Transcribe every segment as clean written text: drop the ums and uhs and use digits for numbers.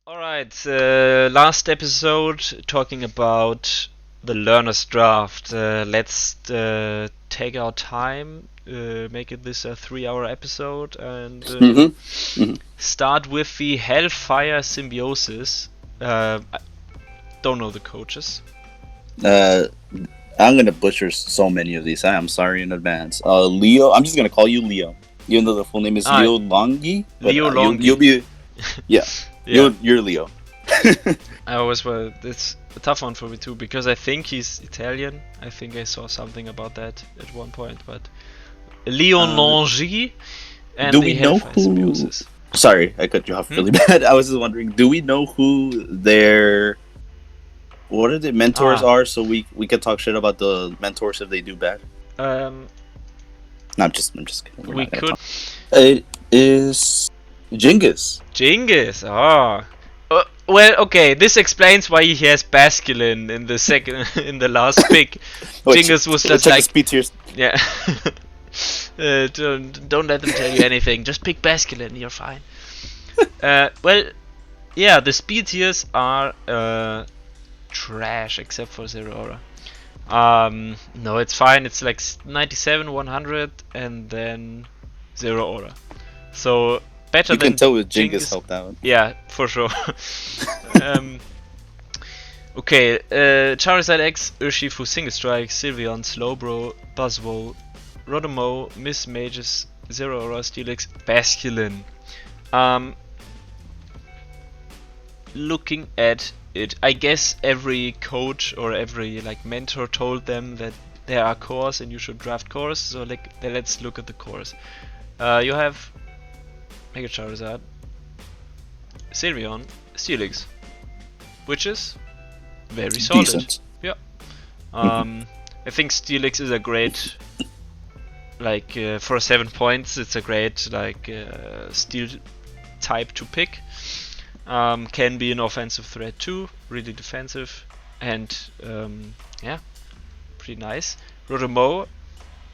Alright, last episode talking about the learner's draft. Let's take our time, make it this a 3-hour episode, and start with the Hellfire Symbiosis. I don't know the coaches. I'm gonna butcher so many of these. I'm sorry in advance. Leo, I'm just gonna call you Leo, even though the full name is leolonghi. Leolonghi. You'll be, yeah. You're Leo. It's a tough one for me too, because I think he's Italian. I think I saw something about that at one point, but leolonghi and do the we know Hellfire who? Symbiosis. Sorry, I cut you off really bad. I was just wondering, do we know who their mentors are, so we can talk shit about the mentors if they do bad? No, I'm just kidding. We could. It is Djingis. Djingis. Well, okay. This explains why he has Basculin in the second, in the last pick. Djingis was just like, speed tiers. yeah. Don't let them tell you anything. Just pick Basculin. You're fine. Well, yeah. The speed tiers are trash except for Zero Aura. No, it's fine. It's like 97, 100, and then Zero Aura. So better than. You can tell with Djingis helped out. Yeah, for sure. Okay, Charizard X, Urshifu, Single Strike, Sylveon, Slowbro, Buzzwole, Rotomo, Miss Mages, Zero Aura, Steelix, Basculin. Looking at it, I guess every coach or every mentor told them that there are cores and you should draft cores. So let's look at the cores. You have Mega Charizard, Sylveon, Steelix, which is very solid. Decent. Yeah. I think Steelix is a great for 7 points. It's a great steel type to pick. Can be an offensive threat too, really defensive, and yeah, pretty nice. Rotomo,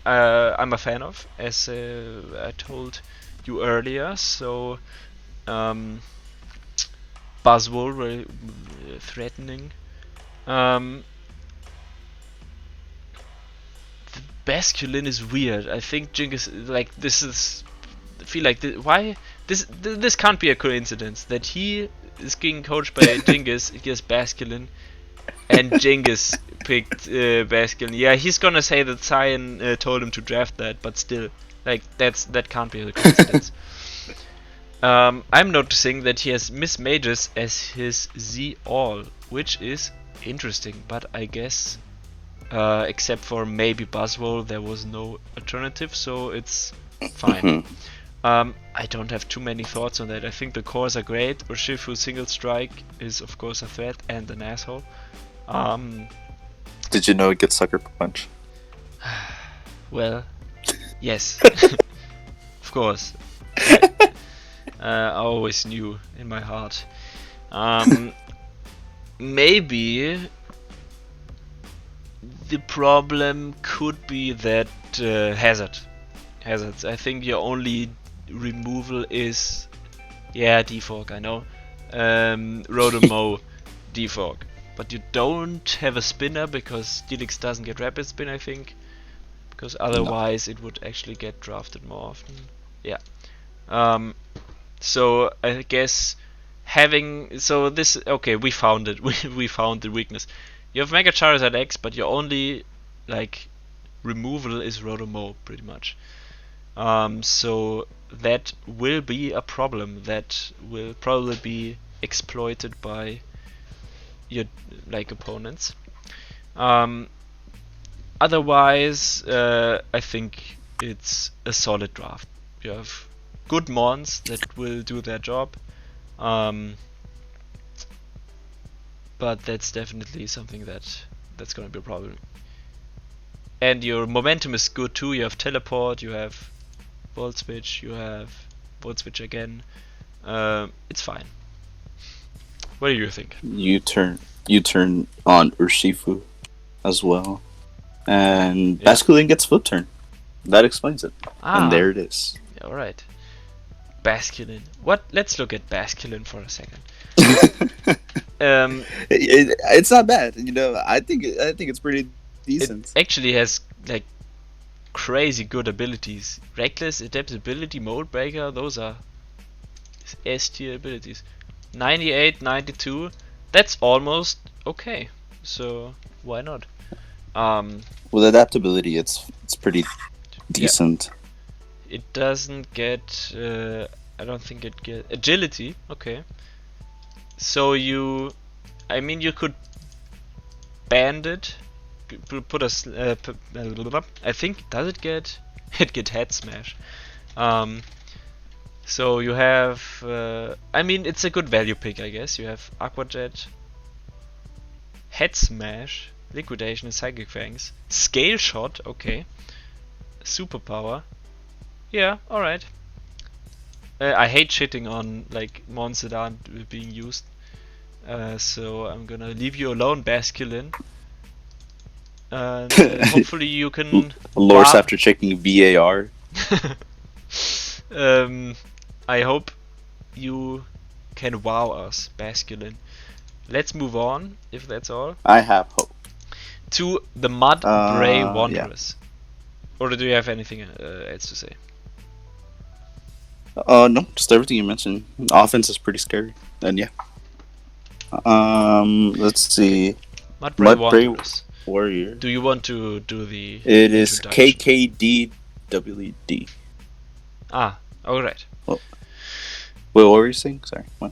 I'm a fan of, as I told you earlier. So Buzzwole, very threatening. The Basculin is weird. I think Djingis this is. I feel like why this can't be a coincidence that he is being coached by Djingis. He has Basculin, and Djingis picked Basculin. Yeah, he's gonna say that Cyan told him to draft that, but still, that can't be a coincidence. I'm noticing that he has Miss Mages as his Z-All, which is interesting, but I guess except for maybe Buzzwole, there was no alternative, so it's fine. I don't have too many thoughts on that. I think the cores are great. Urshifu Single Strike is of course a threat and an asshole. Did you know it gets Sucker Punch? Well, yes. Of course. I always knew in my heart. Maybe the problem could be that hazards. I think your only removal is defog. I know. Rotomo defog, but you don't have a spinner because Steelix doesn't get rapid spin. I think because otherwise it would actually get drafted more often. Yeah. So I guess we found it. We found the weakness. You have Mega Charizard X, but your only removal is Rotomo, pretty much. So that will be a problem that will probably be exploited by your opponents. Otherwise, I think it's a solid draft. You have good mons that will do their job, but that's definitely something that's going to be a problem. And your momentum is good too. You have Teleport, you have Volt Switch, you have Volt Switch again. It's fine. What do you think? You turn on Urshifu as well, and Basculin gets Flip Turn. That explains it. And there it is. Alright. Basculin. Let's look at Basculin for a second. It's not bad, you know. I think it's pretty decent. It actually has like crazy good abilities. Reckless, adaptability, mold breaker. Those are S tier abilities. 98, 92. That's almost okay. So why not? With adaptability, it's pretty decent. Yeah. It doesn't get. I don't think it gets agility. Okay. So you could band it. Put a. I think does it get? It get head smash. So you have. It's a good value pick, I guess. You have Aqua Jet, Head Smash, Liquidation, and Psychic Fangs. Scale Shot, okay. Superpower. Yeah, alright. I hate shitting on like monsters that aren't being used. So I'm gonna leave you alone, Basculin. And hopefully you can. Lorz after checking VAR. I hope you can wow us, Basculin. Let's move on, if that's all. I have hope. To the Mudbray Wanderers. Yeah. Or do you have anything else to say? No, just everything you mentioned. Offense is pretty scary. And yeah. Let's see. Mudbray Wanderers. Warrior. Do you want to do the It is KKDWD. Ah, alright. Well, what were you saying? Sorry. What?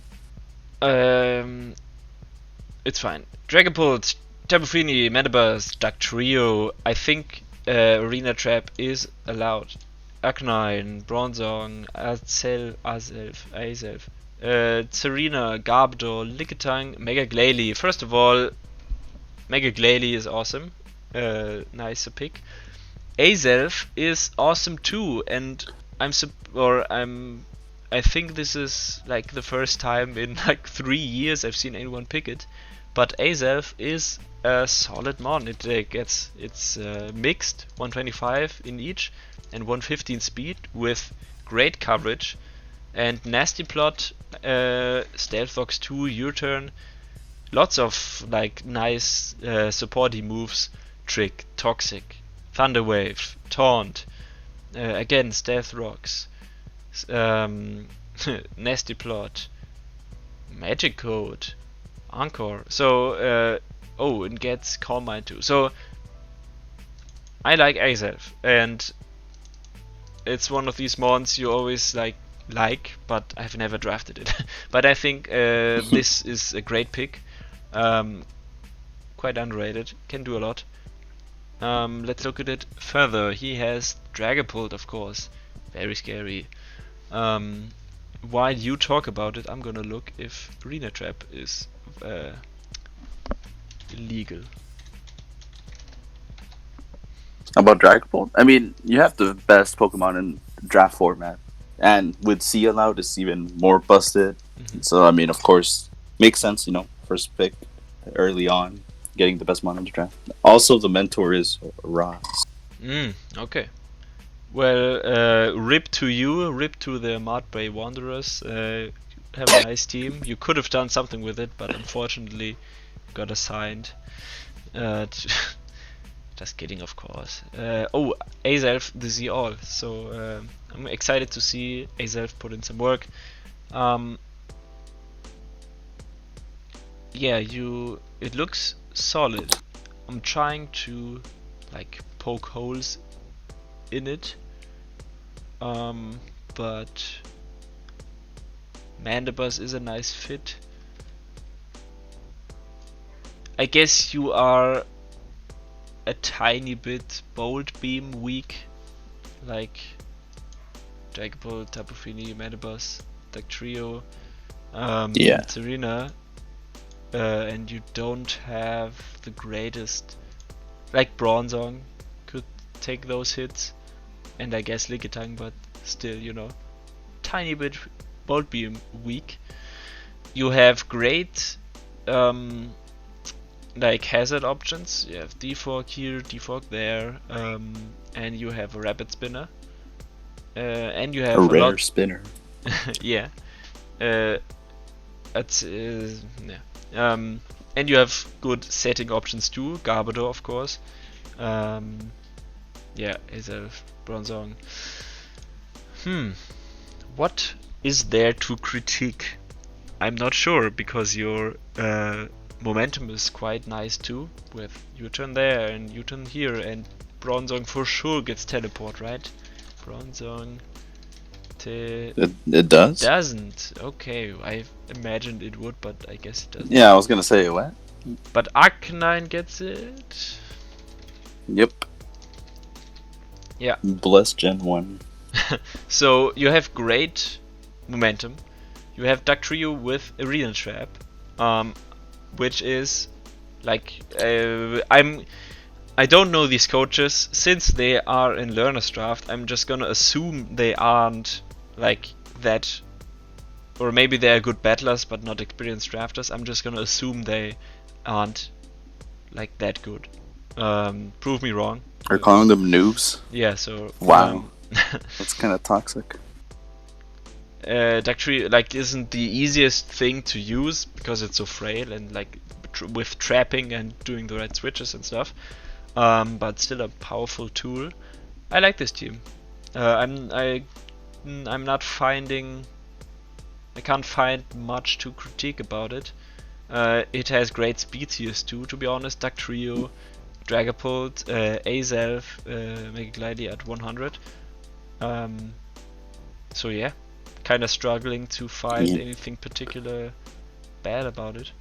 It's fine. Dragapult, Tamborine, Mandibus, Duck Trio. I think Arena Trap is allowed. Arcanine, Bronzong, Azelf, Serena, Garbodor, Lickitung, Mega Glalie. First of all, Mega Glalie is awesome. Nice pick. Azelf is awesome too, and I think this is like the first time in like 3 years I've seen anyone pick it. But Azelf is a solid mon. It's mixed 125 in each and 115 speed with great coverage and nasty plot, stealth fox 2, U-turn, lots of like nice supporty moves, trick, toxic, thunder wave, taunt, again stealth rocks, nasty plot, magic code, encore. So it gets calm mind too. So I like Azelf, and it's one of these mons you always like, but I've never drafted it. But I think this is a great pick. Quite underrated. Can do a lot. Let's look at it further. He has Dragapult, of course. Very scary. While you talk about it, I'm gonna look if Arena Trap is illegal. About Dragapult? I mean, you have the best Pokemon in draft format. And with C allowed, it's even more busted. Mm-hmm. So, I mean, of course, makes sense, you know, first pick early on, getting the best mon in the draft. Also, the mentor is IRaz. Okay. Well, rip to you, rip to the Mudbray Wanderers. Have a nice team. You could have done something with it, but unfortunately got assigned. Just kidding, of course. Azelf, the Z all. So I'm excited to see Azelf put in some work. It looks solid. I'm trying to like poke holes in it, but Mandibus is a nice fit. I guess you are a tiny bit Bolt Beam weak, like Dragapult, Tapu Fini, Mandibus, Duck Trio, Serena, and you don't have the greatest, like Bronzong could take those hits, and I guess Lickitung, but still, you know, tiny bit Bolt Beam weak. You have great like hazard options. You have Defog here, Defog there, and you have a Rapid Spinner, and you have a rare spinner. Yeah. Yeah. And you have good setting options too. Garbodor, of course. Yeah, Azelf, Bronzong. What is there to critique? I'm not sure, because your momentum is quite nice too, with U-turn there and U-turn here, and Bronzong for sure gets teleport, right? Bronzong it does? doesn't. Okay, I imagined it would, but I guess it doesn't. Yeah, I was gonna say, what? But Arcanine gets it. Yep. Yeah. Bless Gen 1. So you have great momentum. You have Dugtrio with Arena Trap, which is like I don't know these coaches. Since they are in Learner's Draft, I'm just gonna assume they aren't like that, or maybe they are good battlers but not experienced drafters. I'm just gonna assume they aren't like that good. Prove me wrong. Are calling them noobs? Yeah. So wow, that's kind of toxic. Dugtrio like isn't the easiest thing to use because it's so frail and like with trapping and doing the right switches and stuff, but still a powerful tool. I like this team. I'm not finding. I can't find much to critique about it. It has great speed tiers too, to be honest. Dugtrio, Dragapult, Azelf, Megaglide at 100. So yeah. Kind of struggling to find anything particular bad about it.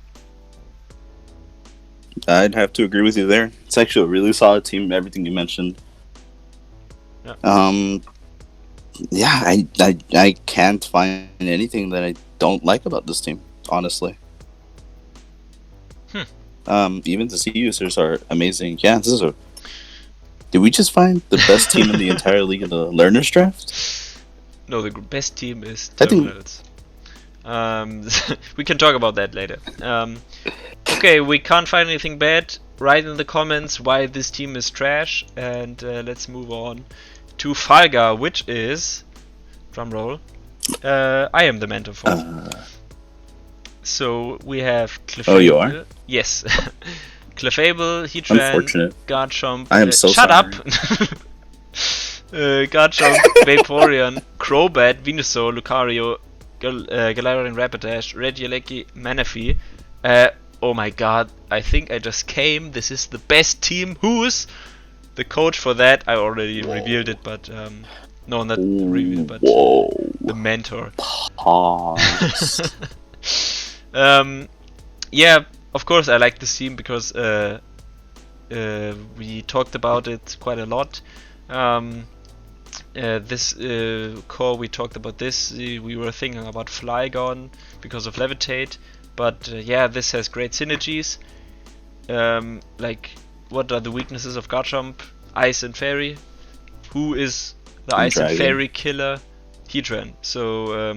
I'd have to agree with you there. It's actually a really solid team, everything you mentioned. Yeah. Yeah, I can't find anything that I don't like about this team, honestly. Even the C users are amazing. Yeah, this is a... Did we just find the best team in the entire league in the Learner's Draft? No, the best team is Torkoals. We can talk about that later. Okay, we can't find anything bad. Write in the comments why this team is trash, and let's move on to Falgar, which is, drumroll, I am the mentor for. So we have Clefable. Oh, you are? Yes. Clefable, Heatran, Garchomp. I am so shut sorry. up! Garchomp, Vaporeon, Crobat, Venusaur, Lucario, Galarian Rapidash, Regieleki, Manaphy. Oh my god, I think I just came. This is the best team. Who's the coach for that? I already revealed it, but no, not revealed, but the mentor. Yeah, of course I like this team because we talked about it quite a lot. This core, we talked about this. We were thinking about Flygon because of Levitate, but yeah, this has great synergies. Like, what are the weaknesses of Garchomp? Ice and Fairy. Who is the Ice and Fairy killer? Heatran. So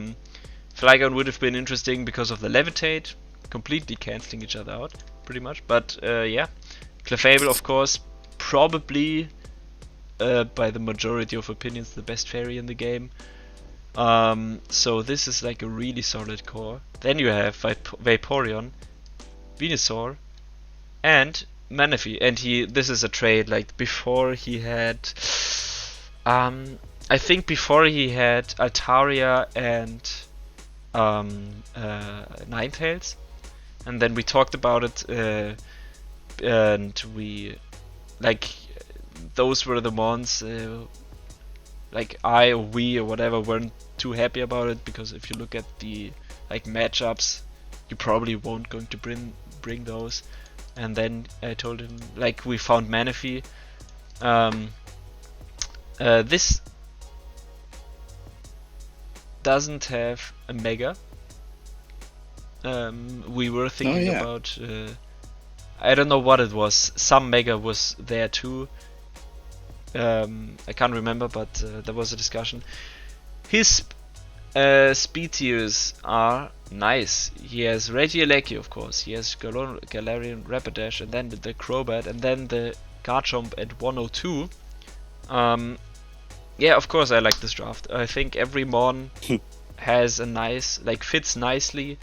Flygon would have been interesting because of the Levitate, completely cancelling each other out, pretty much. But yeah, Clefable, of course, probably. By the majority of opinions, the best fairy in the game. So this is like a really solid core. Then you have Vaporeon, Venusaur, and Manaphy. And this is a trade like before he had, I think before he had Altaria and Ninetales, and then we talked about it, and we like. Those were the ones like I or we or whatever weren't too happy about it, because if you look at the like matchups, you probably won't going to bring those. And then I told him, like, we found Manaphy. This doesn't have a Mega. We were thinking about I don't know what it was. Some Mega was there too. I can't remember, but there was a discussion. His speed tiers are nice. He has Regieleki, of course. He has Galarian Rapidash, and then the Crobat, and then the Garchomp at 102. Yeah, of course I like this draft. I think every Mon has a nice, like, fits nicely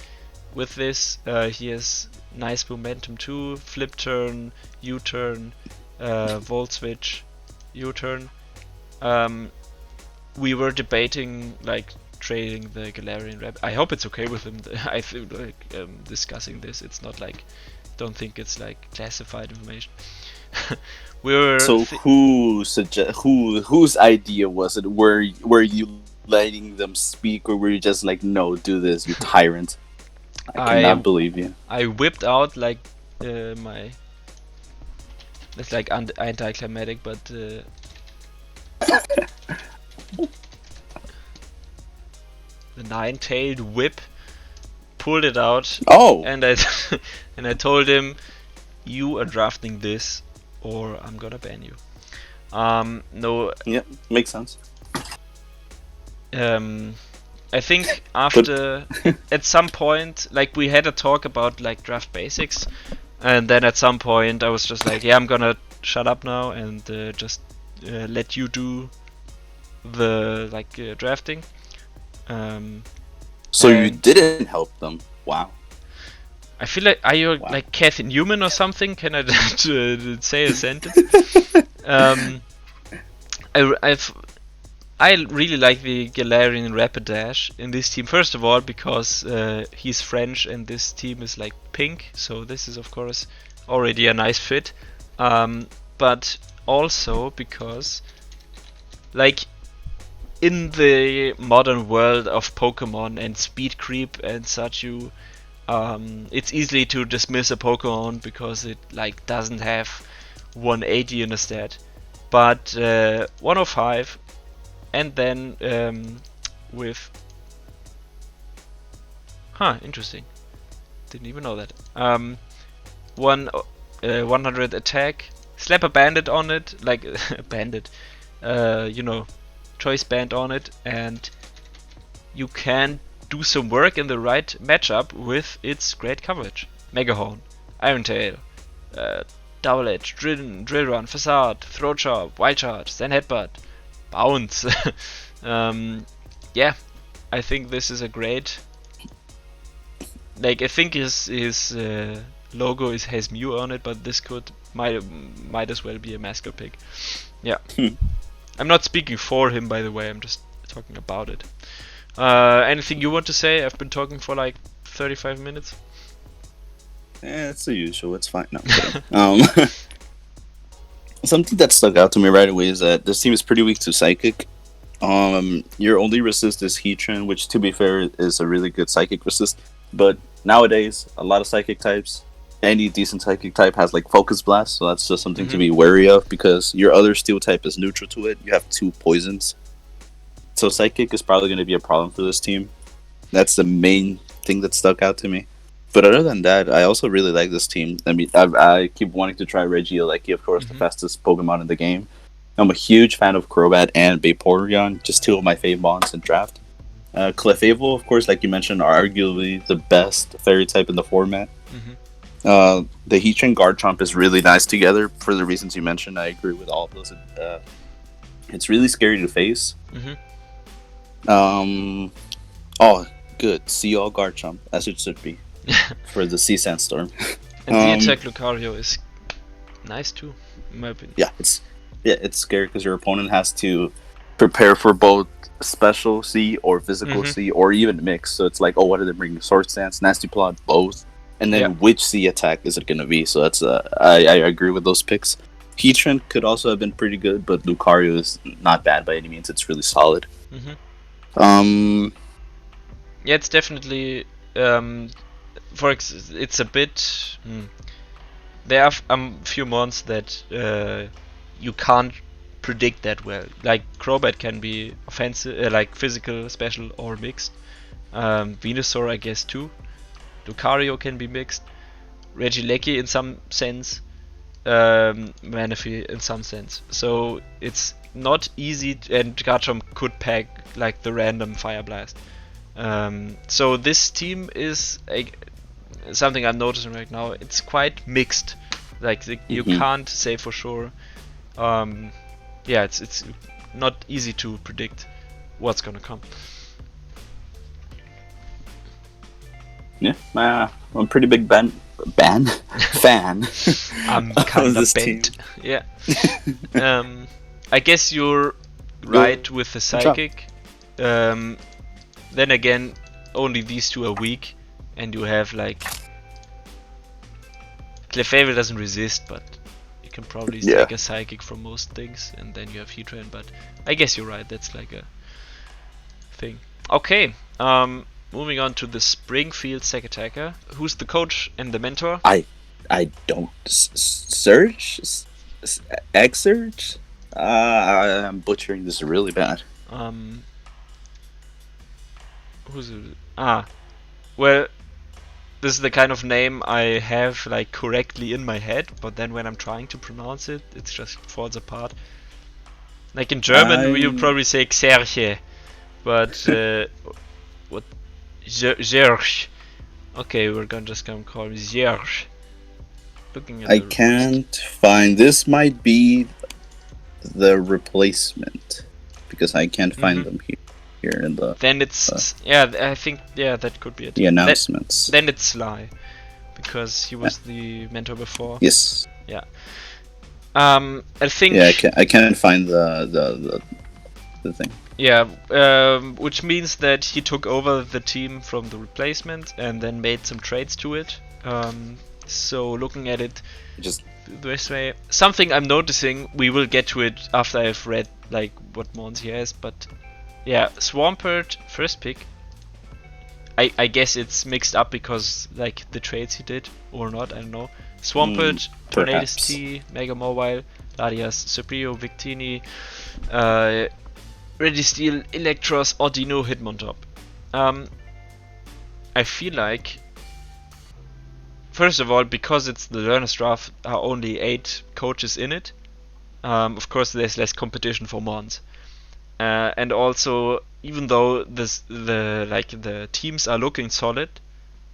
with this. He has nice momentum too. Flip turn, U-turn, volt switch, U-turn. We were debating like trading the Galarian Rap. I hope it's okay with him. I feel like discussing this. It's not like, don't think it's like classified information. We were. So whose idea was it? Were you letting them speak, or were you just like, no, do this, you tyrant? I cannot believe you. I whipped out like my. It's like anticlimactic, but. The nine-tailed whip, pulled it out. Oh. And I and I told him, "You are drafting this, or I'm gonna ban you." No. Yeah, makes sense. I think after at some point, like we had a talk about like draft basics, and then at some point I was just like, "Yeah, I'm gonna shut up now and just let you do the like drafting." So you didn't help them? Wow. I feel like, are you like Kathy Newman or something? Can I just say a sentence? I really like the Galarian Rapidash in this team. First of all, because he's French and this team is like pink, so this is of course already a nice fit. But also because, like, in the modern world of Pokemon and speed creep and such, it's easily to dismiss a Pokemon because it like doesn't have 180 in a stat. But 105, and then with interesting. Didn't even know that. 100 attack, slap a bandit on it, like a bandit, choice band on it, and you can do some work in the right matchup with its great coverage. Mega Horn, Iron Tail, Double Edge, Drill Run, Facade, Throat Chop, Wild Charge, then Headbutt, Bounce. Yeah, I think this is a great. Like, I think his logo has Mew on it, but this might as well be a mascot pick. Yeah. I'm not speaking for him, by the way, I'm just talking about it. Anything you want to say? I've been talking for like 35 minutes. Yeah, it's the usual, it's fine. No, something that stuck out to me right away is that this team is pretty weak to Psychic. Your only resist is Heatran, which to be fair is a really good Psychic resist. But nowadays, a lot of Psychic types, any decent Psychic type has like Focus Blast, so that's just something to be wary of because your other Steel type is neutral to it. You have 2 poisons. So Psychic is probably going to be a problem for this team. That's the main thing that stuck out to me. But other than that, I also really like this team. I mean, I keep wanting to try Regieleki, of course, the fastest Pokemon in the game. I'm a huge fan of Crobat and Vaporeon, just 2 of my fave bonds in draft. Clefable, of course, like you mentioned, are arguably the best fairy type in the format. The Heatran Garchomp is really nice together for the reasons you mentioned. I agree with all of those. It's really scary to face. Oh, good. See all Garchomp, as it should be, for the Sea Sandstorm. And the attack Lucario is nice too, in my opinion. Yeah, it's scary because your opponent has to prepare for both special C or physical C or even mix. So it's like, oh, what are they bringing? Sword Stance, Nasty Plot, both. And then which C attack is it going to be? So that's I agree with those picks. Heatran could also have been pretty good, but Lucario is not bad by any means. It's really solid. Yeah, it's definitely it's a bit. There are a few mons that you can't predict that well. Like Crobat can be offensive, like physical, special, or mixed. Venusaur, I guess, too. Lucario can be mixed. Regieleki in some sense. Manaphy in some sense. So it's not easy, and Garchomp could pack like the random Fire Blast. So this team is something I'm noticing right now. It's quite mixed. Like you can't say for sure. It's not easy to predict what's gonna come. Yeah, I'm a pretty big fan I'm of kind of this bent. team. Yeah. I guess you're right with the Good job. psychic. Then again, only these two are weak, and you have like Clefable doesn't resist, but you can probably take a psychic from most things, and then you have Heat Rain. But I guess you're right. That's like a thing. Okay. Moving on to the Springfield Stakataka. Who's the coach and the mentor? I don't Xerche Xerche. I'm butchering this really bad. Who's it? Well, this is the kind of name I have like correctly in my head, but then when I'm trying to pronounce it, it just falls apart. Like in German, you probably say Xerche, but what? Xerche. Okay, we're just gonna call him Xerche. Looking at I can't find. This might be the replacement because I can't find them here in the. Then it's I think that could be it. The announcements. Then it's Sly, because he was the mentor before. Yes. Yeah. I think. Yeah, I can't find the thing. Yeah, which means that he took over the team from the replacement and then made some trades to it. So looking at it just this way, something I'm noticing, we will get to it after I've read like what mons he has, but yeah, Swampert first pick. I guess it's mixed up because like the trades he did or not, I don't know. Swampert, Tornadus T, Mega Mobile, Larias, Suprio, Victini, Ready Steel, Electros, Ordino, Hitmontop. I feel like, first of all, because it's the Learner's Draft, are only 8 coaches in it. Of course, there's less competition for mons, and also, even though the teams are looking solid,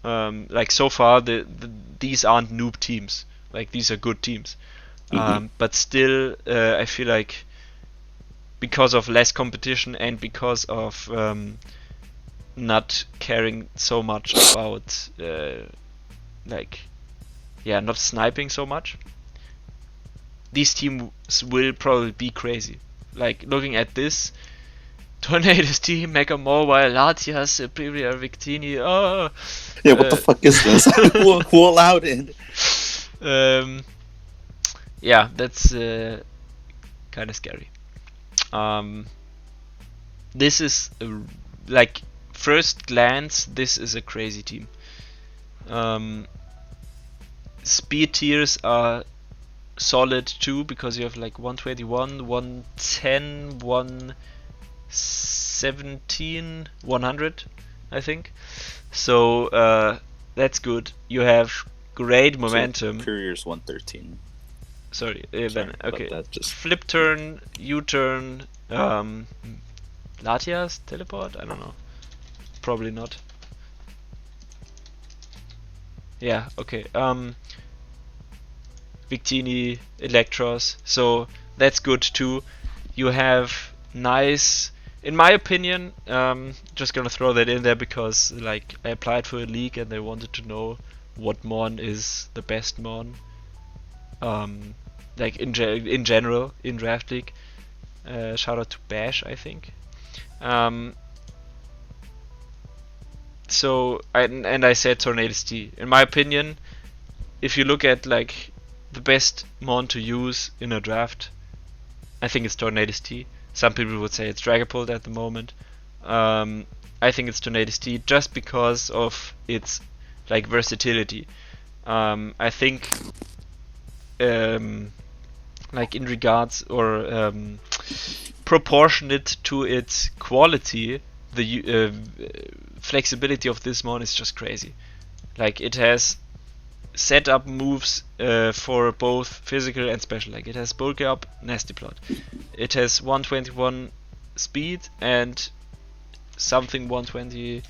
like so far, these aren't noob teams. Like these are good teams, but still, I feel like, because of less competition and because of not caring so much about not sniping so much, these teams will probably be crazy. Like looking at this, Tornadus team, Mega Mobile, Latias, Superior, Victini. Oh, yeah, what the fuck is this? Who allowed it? Yeah, that's kind of scary. This is like first glance, this is a crazy team. Speed tiers are solid too, because you have like 121, 110, 117, 100, I think. So that's good. You have great momentum. Superior's 113. Sorry, then okay. Just... Flip turn, U-turn, Latias teleport? I don't know. Probably not. Yeah, okay. Victini, Electros, so that's good too. You have nice, in my opinion, just gonna throw that in there because like I applied for a league and they wanted to know what mon is the best mon. Like in general in Draft League. Shout out to Bash, I think. So I said Tornadus T. In my opinion, if you look at like the best mon to use in a draft, I think it's Tornadus T. Some people would say it's Dragapult at the moment. I think it's Tornadus T just because of its like versatility. I think like in regards or proportionate to its quality, the flexibility of this mon is just crazy. Like it has setup moves for both physical and special. Like it has bulk up, nasty plot. It has 121 speed and something 120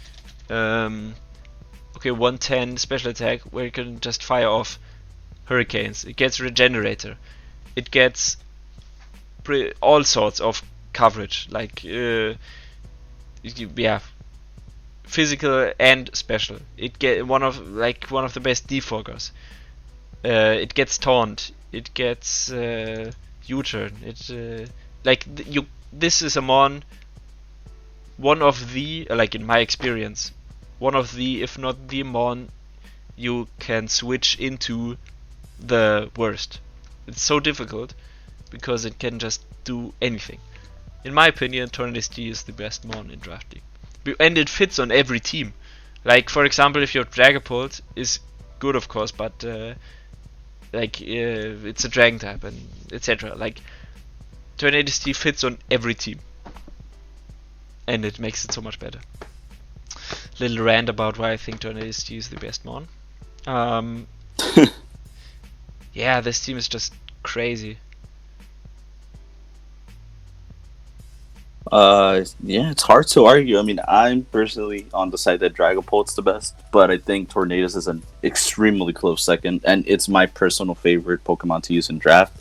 110 special attack where you can just fire off hurricanes. It gets regenerator. It gets all sorts of coverage, like physical and special. It get one of the best defogers. It gets taunt. It gets U-turn. This is a mon. One of the, in my experience, one of the, if not the mon, you can switch into the worst. It's so difficult because it can just do anything. In my opinion, Tornadus T is the best mon in Draft League. And it fits on every team. Like, for example, if your Dragapult is good, of course, but it's a Dragon type and etc. Like, Tornadus T fits on every team. And it makes it so much better. Little rant about why I think Tornadus T is the best mon. Yeah, this team is just crazy. Yeah, it's hard to argue. I mean, I'm personally on the side that Dragapult's the best, but I think Tornadus is an extremely close second, and it's my personal favorite Pokemon to use in draft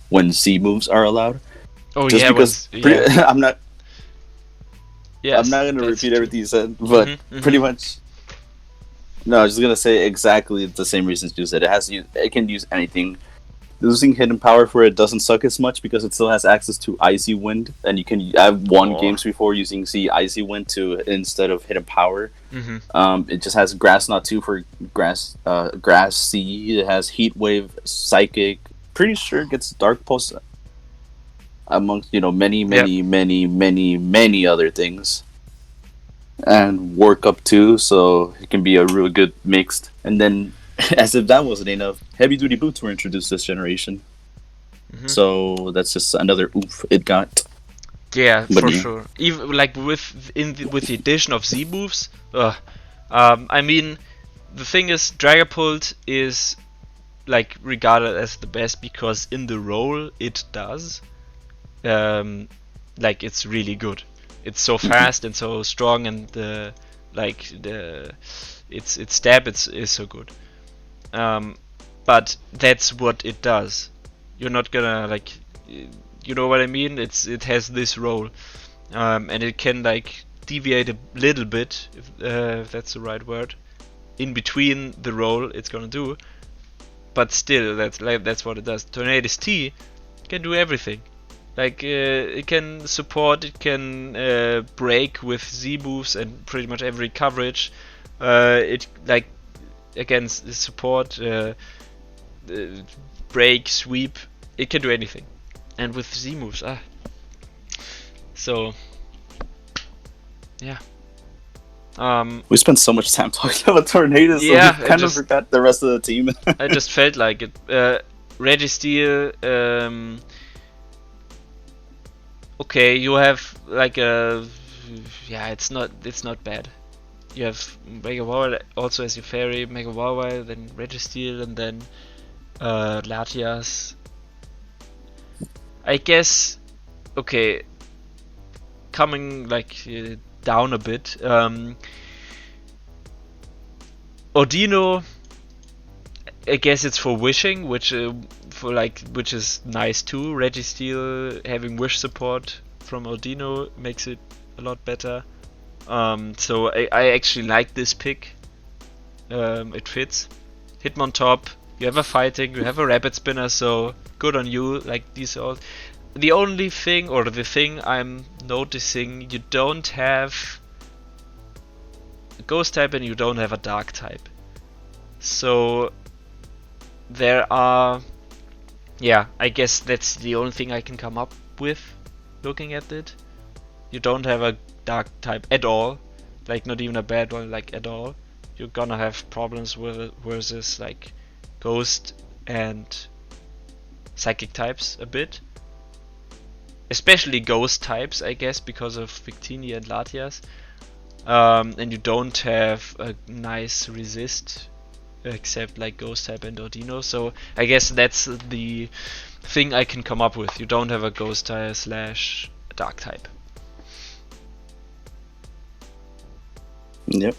when Z moves are allowed. Oh, just yeah, because I'm not. Yes, I'm not gonna repeat everything you said, but pretty much. No, I was just gonna say exactly the same reasons you said. It can use anything. Losing Hidden Power for it doesn't suck as much because it still has access to Icy Wind, and you can. I've won games before using Icy Wind instead of Hidden Power. It just has Grass Knot 2 for Grass Seed. It has Heat Wave, Psychic. Pretty sure it gets Dark Pulse amongst many other things, and Work Up too. So it can be a real good mixed. And then, as if that wasn't enough, Heavy Duty Boots were introduced this generation. So that's just another oof it got. Yeah, for sure. Even with the addition of Z moves. I mean, the thing is, Dragapult is regarded as the best because in the role it does. It's really good. It's so fast and so strong, and its stab is so good. But that's what it does. You're not gonna you know what I mean? It has this role, and it can deviate a little bit, if that's the right word, in between the role it's gonna do. But still, that's what it does. Tornadus T can do everything. It can support, it can break with Z moves and pretty much every coverage. Again, support, break, sweep, it can do anything. And with Z moves, so, yeah. We spent so much time talking about Tornadus, so we kind of forgot the rest of the team. I just felt like it. Registeel, okay, you have it's not bad. You have Mega Wow also as your fairy, Mega Wow, then Registeel, and then Latias. I guess, okay, coming down a bit. Ordino, I guess it's for wishing, which is nice too. Registeel having wish support from Ordino makes it a lot better. So I actually like this pick. It fits. Hitmontop, you have a fighting, you have a Rapid Spinner, so good on you. These all. The only thing, or the thing I'm noticing, you don't have a Ghost type and you don't have a Dark type. So there are, I guess that's the only thing I can come up with looking at it. You don't have a Dark type at all, not even a bad one, at all. You're gonna have problems with it versus Ghost and Psychic types a bit. Especially Ghost types, I guess, because of Victini and Latias. And you don't have a nice resist, except Ghost type and Ordino. So I guess that's the thing I can come up with. You don't have a Ghost type / Dark type. Yep.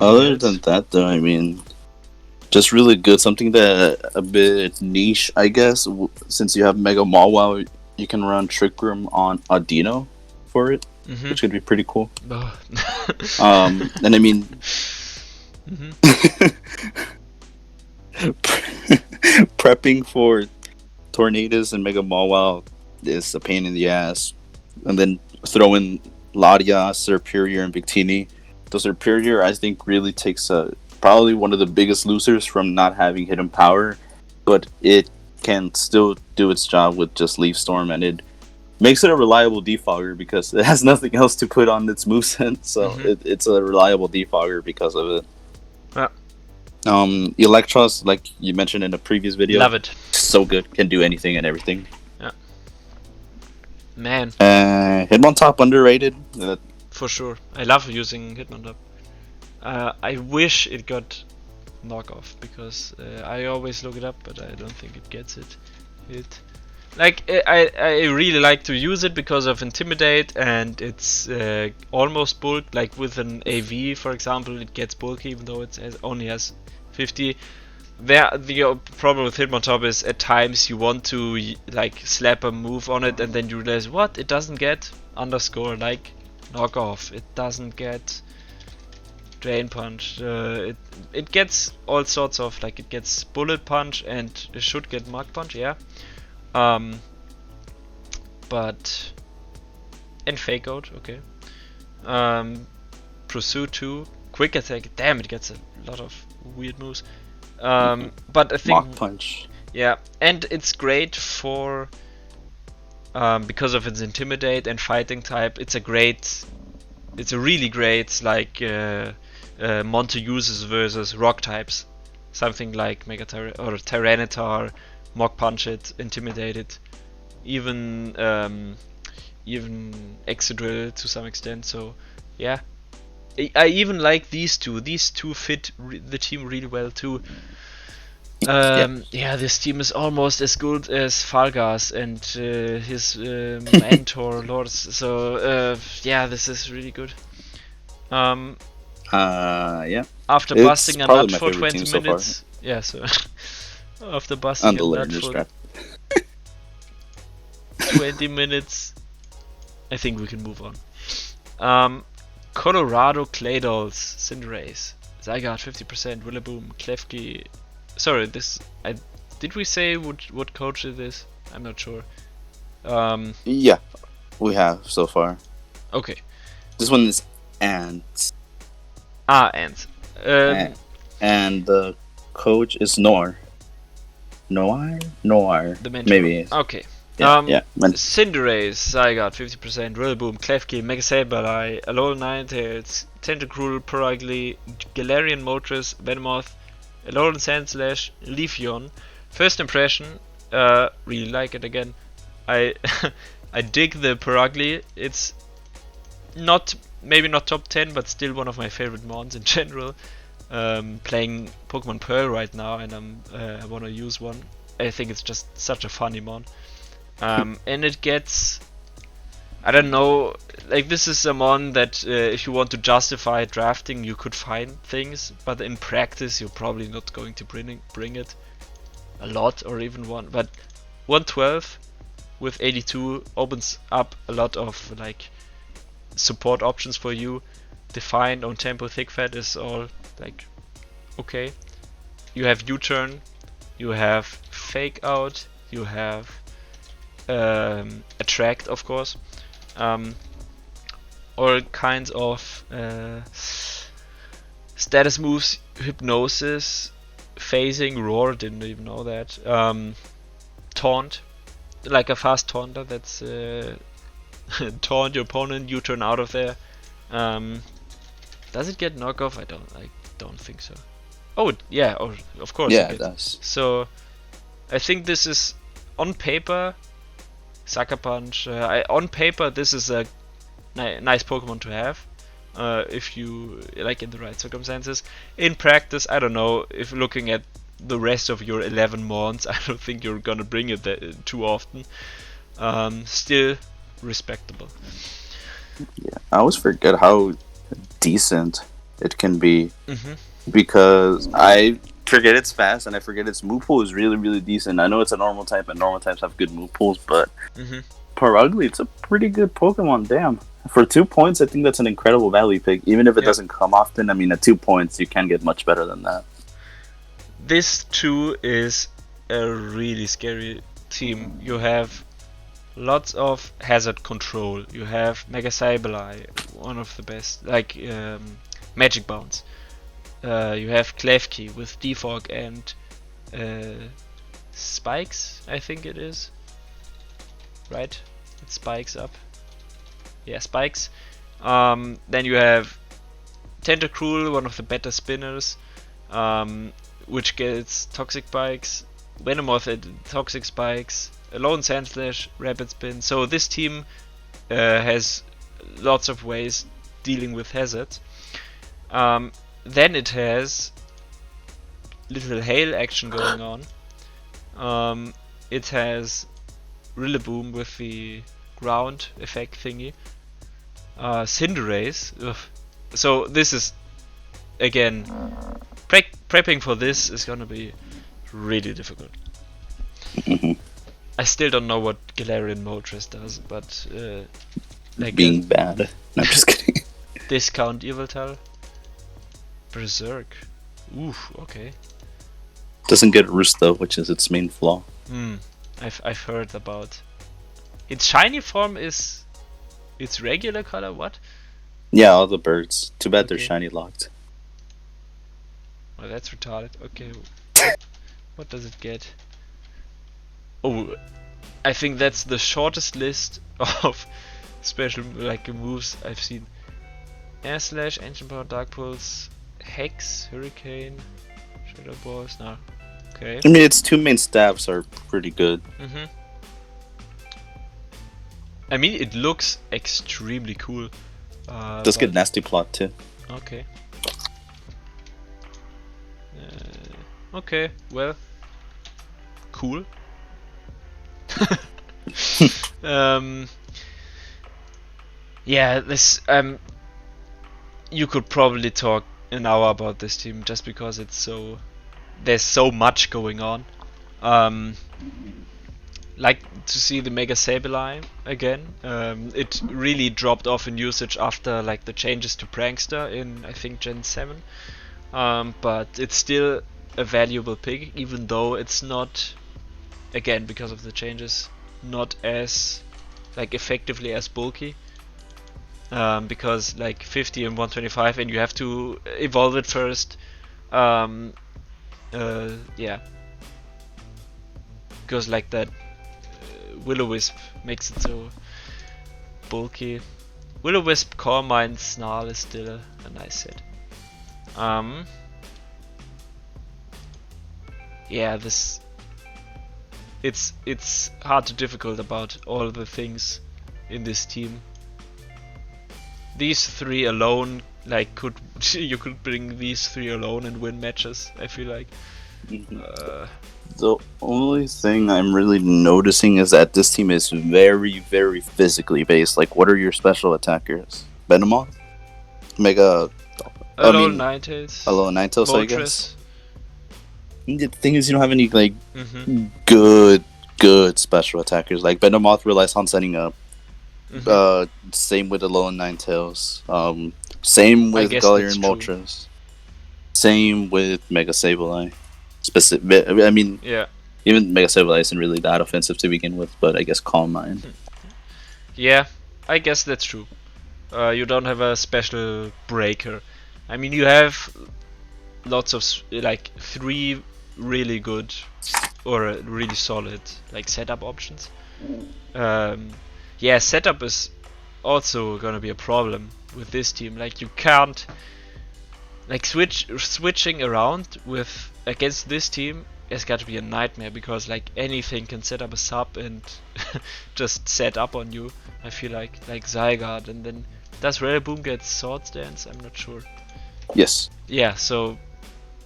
Other than that, though, I mean, just really good. Something that a bit niche, I guess. Since you have Mega Mawile, you can run Trick Room on Audino for it, which could be pretty cool. Oh. And I mean, prepping for Tornadus and Mega Mawile is a pain in the ass. And then throw in Ladia, Serperior, and Victini. The Serperior, I think, really takes probably one of the biggest losers from not having hidden power, but it can still do its job with just Leaf Storm, and it makes it a reliable defogger because it has nothing else to put on its moveset, so it's a reliable defogger because of it. Yeah. Electros, like you mentioned in a previous video, love it. So good, can do anything and everything. Yeah. Man. Hitmontop underrated. For sure. I love using Hitmontop. I wish it got knockoff because I always look it up, but I don't think it gets it. Like I really like to use it because of Intimidate, and it's almost bulk. Like with an AV, for example, it gets bulky even though it only has 50. The problem with Hitmontop is at times you want to like slap a move on it and then you realize what, it doesn't get underscore like knockoff, it doesn't get drain punch, it gets all sorts of, like it gets bullet punch and it should get mug punch, yeah. But and fake out, okay. Pursue 2, quick attack, damn, it gets a lot of weird moves. But I think Mach punch. Yeah, and it's great for because of its intimidate and fighting type. It's a really great like Monte uses versus rock types. Something like Mega or Tyranitar, Mach punch it, intimidate it, even Excadrill to some extent. So yeah. I even like these two. These two fit the team really well too. Yeah, this team is almost as good as Falgar's and his mentor Lorz. So yeah, this is really good. Yeah. After It's busting a probably nut my for favorite 20 team so minutes. Yeah, so after busting a nut for 20 minutes, I think we can move on. Colorado Claydols, Cinderace, Zygarde 50%, Willaboom, Klefki. Sorry, did we say what coach it is? I'm not sure. Yeah, we have so far. Okay. This one is Ants. Ants. And the coach is Noir. Noir? The mentor. Maybe. Okay. Yeah. Cinderace, Zygarde 50%, Rillaboom, Klefki, Mega Sableye, Alolan Ninetales, Tentacruel, Purugly, Galarian Moltres, Venomoth, Alolan Sandslash, Leafeon. First impression, really like it again. I I dig the Purugly. It's maybe not top 10, but still one of my favorite mons in general. Playing Pokemon Pearl right now, and I want to use one. I think it's just such a funny mon. And it gets, I don't know, like this is a mon that if you want to justify drafting, you could find things, but in practice you're probably not going to bring it a lot or even one. But 112 with 82 opens up a lot of like support options for you. Defined on tempo, thick fat is all like okay. You have U-turn, you have fake out, you have attract, of course, all kinds of status moves, hypnosis, phasing, roar, didn't even know that, taunt, like a fast taunter that's taunt your opponent, you turn out of there. Does it get knockoff? I don't think so. Oh yeah, of course. Yeah, it does. So I think this is on paper Sucker Punch. On paper, this is a nice Pokemon to have if you like in the right circumstances. In practice, I don't know. If looking at the rest of your 11 mons, I don't think you're gonna bring it too often. Still respectable. Yeah, I always forget how decent it can be because I forget it's fast and I forget its move pool is really, really decent. I know it's a normal type and normal types have good move pools, but Purugly, it's a pretty good Pokemon, damn. For 2 points, I think that's an incredible value pick. Even if it doesn't come often, I mean, at 2 points, you can get much better than that. This too is a really scary team. You have lots of hazard control. You have Mega Sableye, one of the best, like Magic Bounce. You have Klefki with Defog and Spikes, I think it is. Right? It spikes up. Yeah, Spikes. Then you have Tentacruel, one of the better spinners, which gets Toxic Spikes. Venomoth at Toxic Spikes. Alone Sandslash, Rapid Spin. So this team has lots of ways dealing with hazards. Then it has little hail action going on. It has Rillaboom with the ground effect thingy. Cinderace. Ugh. So this is, again, prepping for this is gonna be really difficult. I still don't know what Galarian Moltres does, but like being bad. No, I'm just kidding. Discount Yveltal. Berserk. Oof, okay. Doesn't get Roost though, which is its main flaw. I've heard about. Its shiny form is its regular color. What? Yeah, all the birds. Too bad they're Okay. shiny locked. Well, that's retarded. Okay. What does it get? Oh, I think that's the shortest list of special like moves I've seen. Air Slash, Ancient Power, Dark Pulse, Hex, Hurricane, Shadow Balls. No. Okay. I mean, its 2 main staffs are pretty good. I mean, it looks extremely cool. Does get Nasty Plot too. Okay. Okay, well, cool. Yeah, this you could probably talk an hour about this team just because it's so there's so much going on. Like to see the Mega Sableye again. It really dropped off in usage after like the changes to Prankster in I think Gen 7. But it's still a valuable pick, even though it's not, again because of the changes, not as like effectively as bulky. Because like 50 and 125, and you have to evolve it first. Yeah. Because like that Will-O-Wisp makes it so bulky. Will-O-Wisp, Coremine, Snarl is still a nice set. Yeah, this it's hard to difficult about all the things in this team. These 3 alone, like you could bring these 3 alone and win matches, I feel like. The only thing I'm really noticing is that this team is very, very physically based. Like, what are your special attackers? Venomoth? Mega... Alone Ninetales. Alone Ninetales, I Moltres. guess. The thing is, you don't have any, like, good special attackers. Like, Venomoth relies on setting up. Same with Alone Ninetales. Same with Galarian Moltres. Same with Mega Sableye. I mean, yeah. Even Mega Sableye isn't really that offensive to begin with, but I guess Calm Mind. Yeah, I guess that's true. You don't have a special breaker. I mean, you have lots of like 3 really good or really solid like setup options. Yeah, setup is also gonna be a problem with this team. Like you can't like switching around with against this team has got to be a nightmare, because like anything can set up a sub and just set up on you. I feel like Zygarde, and then does Rillaboom get Swords Dance? I'm not sure. Yes. Yeah, so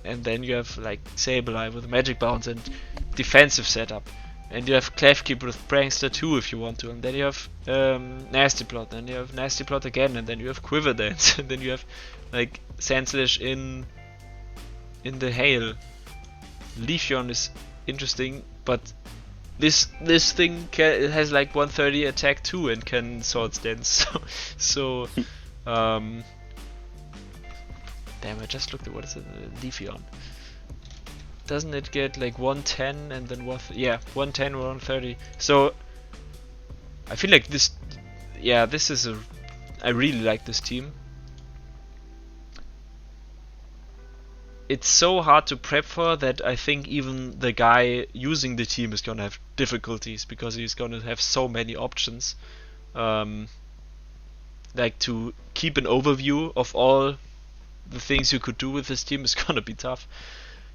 and then you have like Sableye with Magic Bounce and defensive setup, and you have Klefki with Prankster too if you want to, and then you have Nasty Plot, and you have Nasty Plot again, and then you have Quiver Dance, and then you have like Sandslash in the hail. Leafeon is interesting, but this thing has like 130 attack too and can sword stance. So damn, I just looked at what is it, Leafeon. Doesn't it get like 110 and then 110 or 130? So I feel like this, this is I really like this team. It's so hard to prep for that I think even the guy using the team is gonna have difficulties because he's gonna have so many options. Like to keep an overview of all the things you could do with this team is gonna be tough.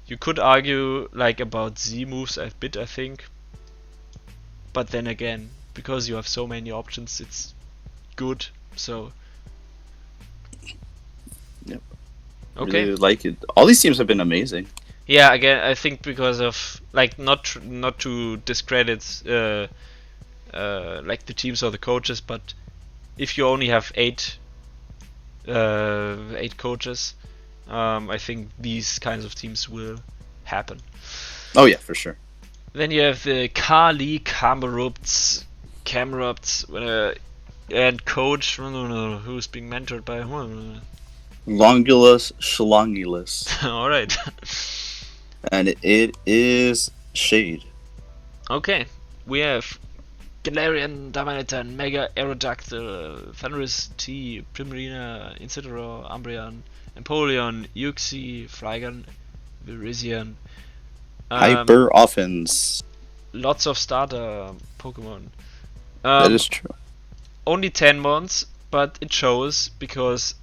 You could argue like about Z moves a bit, I think. But then again, because you have so many options, it's good. So Yep. okay. Really like it. All these teams have been amazing. Yeah, again, I think because of like not to discredit like the teams or the coaches, but if you only have eight coaches, I think these kinds of teams will happen. Oh yeah, for sure. Then you have the Cali, Camerupts, and coach who's being mentored by Longyulus, Shlongyulus. All right. And it is Shade. Okay, we have Galarian, Darmanitan, Mega Aerodactyl, Thunderous T, Primarina, Incineroar, Umbreon, Empoleon, Uxie, Flygon, Virizion. Hyper offense. Lots of starter Pokemon. That is true. Only 10 months, but it shows because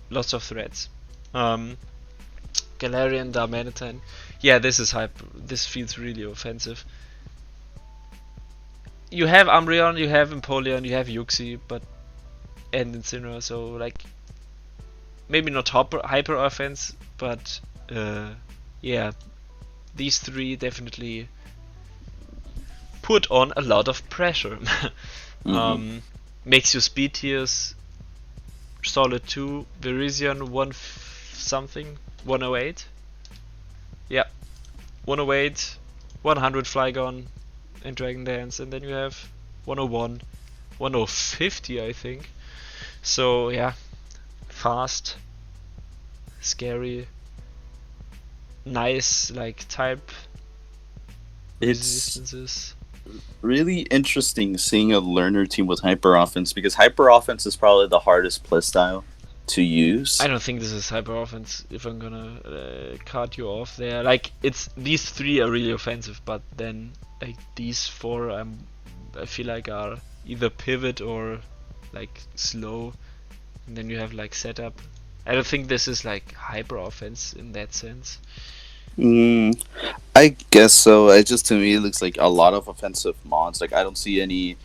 lots of threats. Galarian, Darmanitan. Yeah, this is hype. This feels really offensive. You have Umbreon, you have Empoleon, you have Uxie, and Incineroar, so like maybe not hyper offense, but yeah, these three definitely put on a lot of pressure. Makes your speed tiers solid 2, Virizion 108. Yeah, 108, 100 Flygon and Dragon Dance, and then you have 101, 1050 I think. So yeah, fast, scary, nice like type resistances. Really interesting seeing a learner team with hyper offense, because hyper offense is probably the hardest playstyle to use. I don't think this is hyper offense, if I'm gonna cut you off there. Like, it's these three are really offensive, but then like these four I feel like are either pivot or like slow, and then you have like setup. I don't think this is like hyper offense in that sense. I guess so. It just, to me, it looks like a lot of offensive mons. Like, I don't see any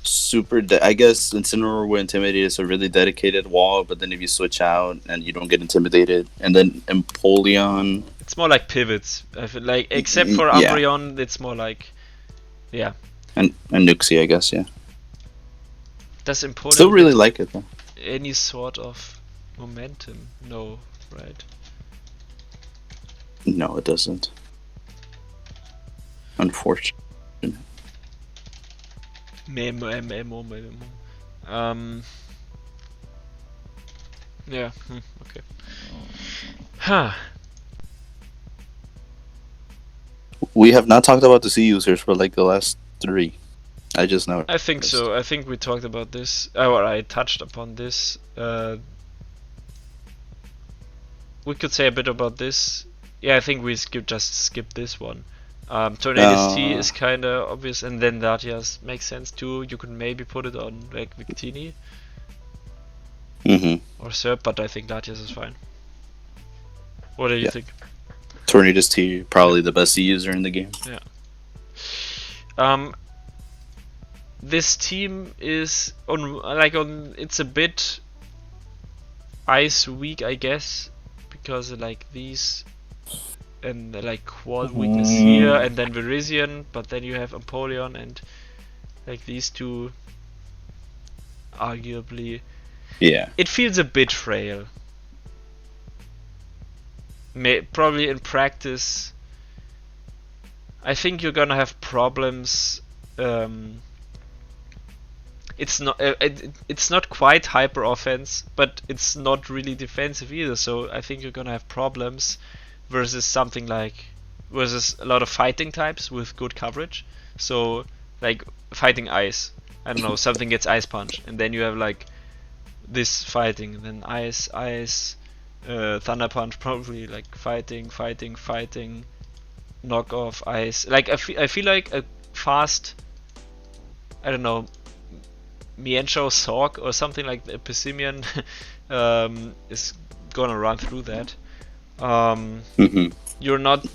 super. I guess Incineroar will intimidate is a really dedicated wall, but then if you switch out and you don't get intimidated, and then Empoleon, it's more like pivots. I feel like, except for Umbreon, it's more like, yeah. And Nuxie, I guess, yeah. Does Empoleon still really like it though? Any sort of momentum? No, right? No, it doesn't. Unfortunately. Yeah. Okay. Huh. We have not talked about the C users for like the last 3. I just know. I think so. I think we talked about this. Or I touched upon this. We could say a bit about this. Yeah, I think we just skip this one. Tornadus T is kinda obvious, and then Latias makes sense too. You could maybe put it on like Victini or Serp, but I think Latias is fine. What do you think? Tornadus T, probably the best user in the game. Yeah. This team is on it's a bit ice weak, I guess, because like these and like quad weakness here, and then Virizion, but then you have Empoleon, and like these two arguably, it feels a bit frail. Probably in practice I think you're gonna have problems. It's not quite hyper offense, but it's not really defensive either. So I think you're gonna have problems versus a lot of fighting types with good coverage. So like fighting ice, I don't know, something gets ice punch, and then you have like this fighting, and then ice, thunder punch, probably like fighting, knock off ice. Like I feel like a fast, I don't know, Mienshao Sork or something like the Pessimian is gonna run through that. You're not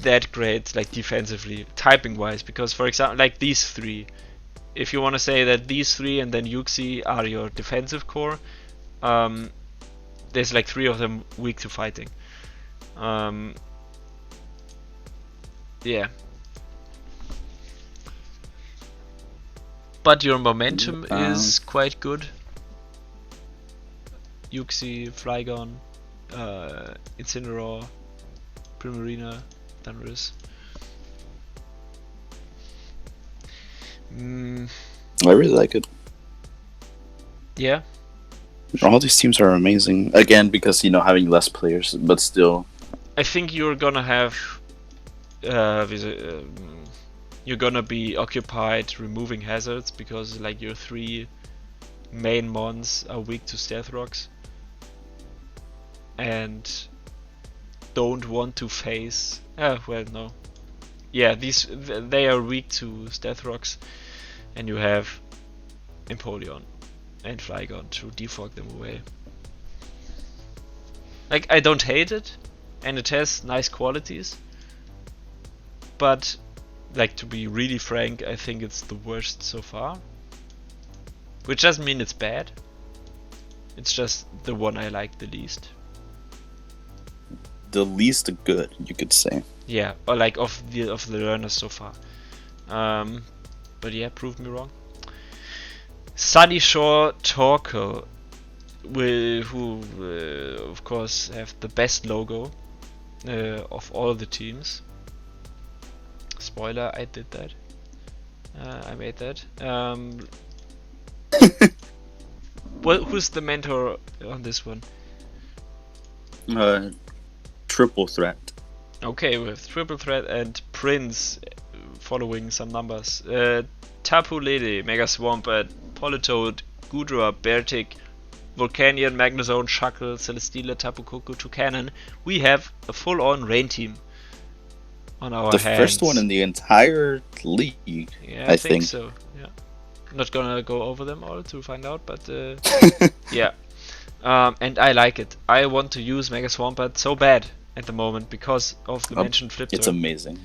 that great like defensively, typing wise, because for example like these three, if you want to say that these three and then Yuxi are your defensive core, there's like 3 of them weak to fighting. Yeah. But your momentum is quite good. Yuxi, Flygon, Incineroar, Primarina, Thundurus. I really like it. Yeah. All these teams are amazing. Again, because having less players, but still. I think you're gonna have. You're gonna be occupied removing hazards because like your 3 main mons are weak to Stealth Rocks and don't want to face. Well, no. Yeah, they are weak to Stealth Rocks, and you have Empoleon and Flygon to defog them away. Like, I don't hate it, and it has nice qualities, but like, to be really frank, I think it's the worst so far. Which doesn't mean it's bad. It's just the one I like the least. The least good, you could say. Yeah, or like of the learners so far. But yeah, prove me wrong. Sunny Shore Torkoal, who of course have the best logo of all the teams. Spoiler, I did that. I made that. Who's the mentor on this one? Triplethreat. Okay, we have Triplethreat and Prince following some numbers. Tapu Lele, Mega Swampert, Politoed, Goodra, Beartic, Volcanion, Magnezone, Shuckle, Celesteela, Tapu Koko, Toucanon. We have a full-on rain team on our hands. The first one in the entire league. Yeah, I think so. Yeah, not gonna go over them all to find out, but yeah. And I like it. I want to use Mega Swampert so bad at the moment because of the mentioned flip turn. It's amazing.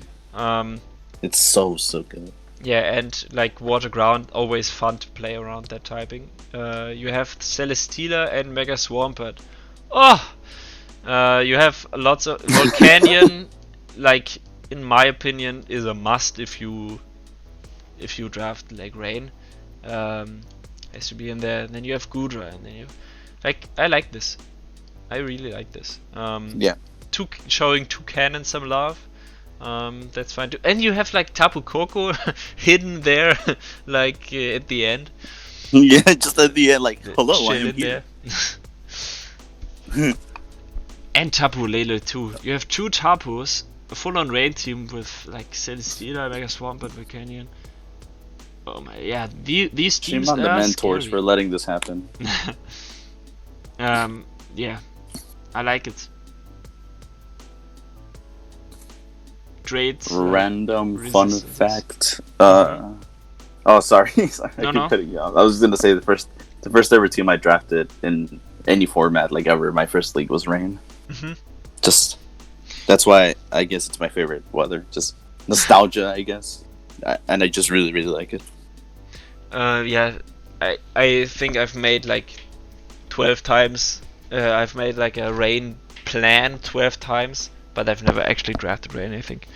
It's so good. Yeah, and like Water Ground, always fun to play around that typing. You have Celesteela and Mega Swampert. Oh! You have lots of Volcanion. Like, in my opinion, is a must if you draft like Rain. Has to be in there. And then you have Goodra, and then you like. I like this. I really like this. Yeah. Showing Toucanon some love. That's fine too. And you have like Tapu Koko hidden there, like at the end. Yeah, just at the end, like hello, I'm here. And Tapu Lele too. You have 2 Tapus, a full-on rain team with like Celesteela, Mega Swampert, Volcanion. Oh my, yeah, these teams are the mentors scary. for letting this happen. Yeah, I like it. Great. Random fun fact. Oh, sorry. Sorry, I keep cutting you off. I was gonna say the first ever team I drafted in any format, like ever, my first league was Rain. Just that's why I guess it's my favorite weather. Just nostalgia, I guess, and I just really like it. Yeah, I think I've made like 12 times. I've made like a Rain plan 12 times. But I've never actually drafted Rain, I think.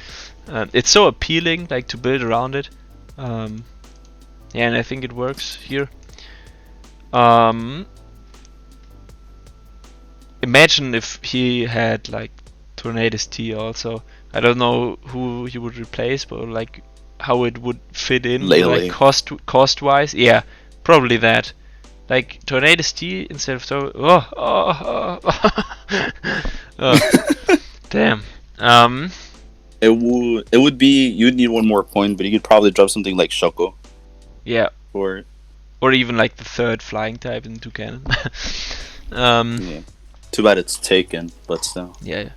It's so appealing, like, to build around it. Yeah, and I think it works here. Imagine if he had, like, Tornadus T also. I don't know who you would replace, but like how it would fit in, Lele. like cost wise. Yeah, probably that. Like Tornado's T instead of damn. It would be, you'd need one more point, but you could probably drop something like Shoko Yeah. for it. Or even like the third flying type in 2 cannon. Yeah. Too bad it's taken, but still. Yeah.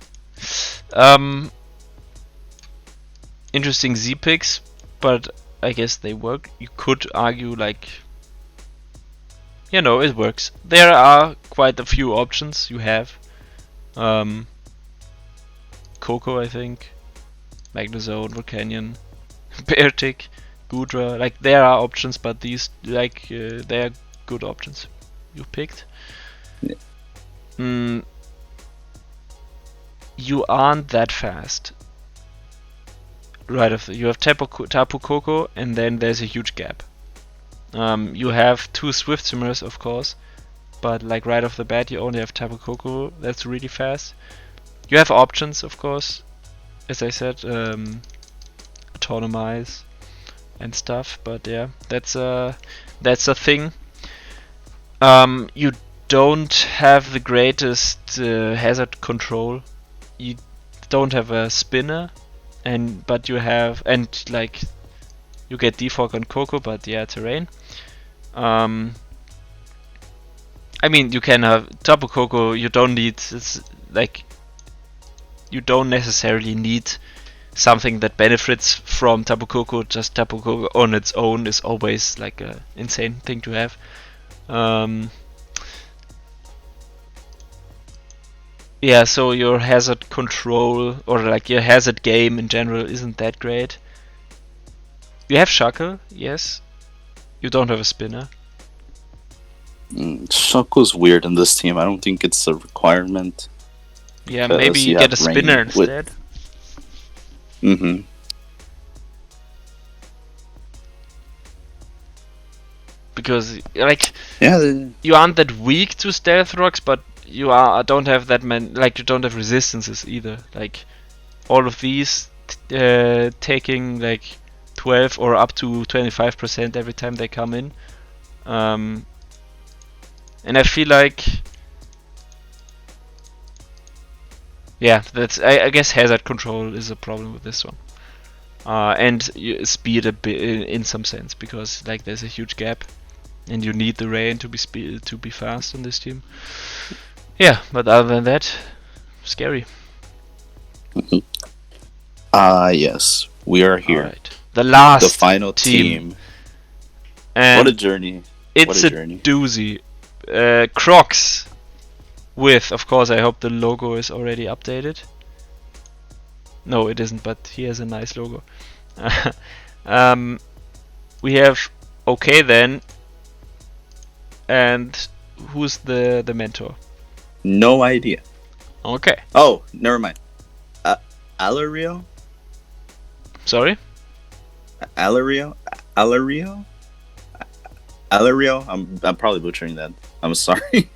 Interesting Z picks, but I guess they work. You could argue like, you know, it works. There are quite a few options you have. Coco, I think, Magnezone, Volcanion, Beartic, Gudra. Like there are options, but these they are good options you picked. Yeah. You aren't that fast. Right of you have Tapu Koko, and then there's a huge gap. You have 2 Swift Swimmers, of course, but like right off the bat, you only have Tapu Koko. That's really fast. You have options, of course, as I said, autonomize and stuff. But yeah, that's a thing. You don't have the greatest hazard control. You don't have a spinner. But you have, like you get defog on Coco, but yeah, terrain. I mean, you can have Tapu Koko. You don't need, it's like you don't necessarily need something that benefits from Tapu Koko. Just Tapu Koko on its own is always like a insane thing to have. Yeah, so your hazard control, or like your hazard game in general, isn't that great. You have Shackle, yes. You don't have a spinner. Shoko's weird in this team. I don't think it's a requirement. Yeah, maybe you get a spinner instead. Mm-hmm. Because, like, yeah, you aren't that weak to Stealth Rocks, but you don't have that you don't have resistances either. Like all of these taking like 12 or up to 25% every time they come in. And I feel like, yeah, that's I guess hazard control is a problem with this one. And speed a bit in some sense, because like there's a huge gap, and you need the rain to be fast on this team. Yeah, but other than that, scary. Yes, we are here. Right. The final team. And what a journey. It's a doozy. Kroks with, of course, I hope the logo is already updated. No, it isn't, but he has a nice logo. We have okthen, and who's the mentor? No idea. Okay. Oh, never mind. Alariel? Sorry? Alariel? I'm probably butchering that. I'm sorry.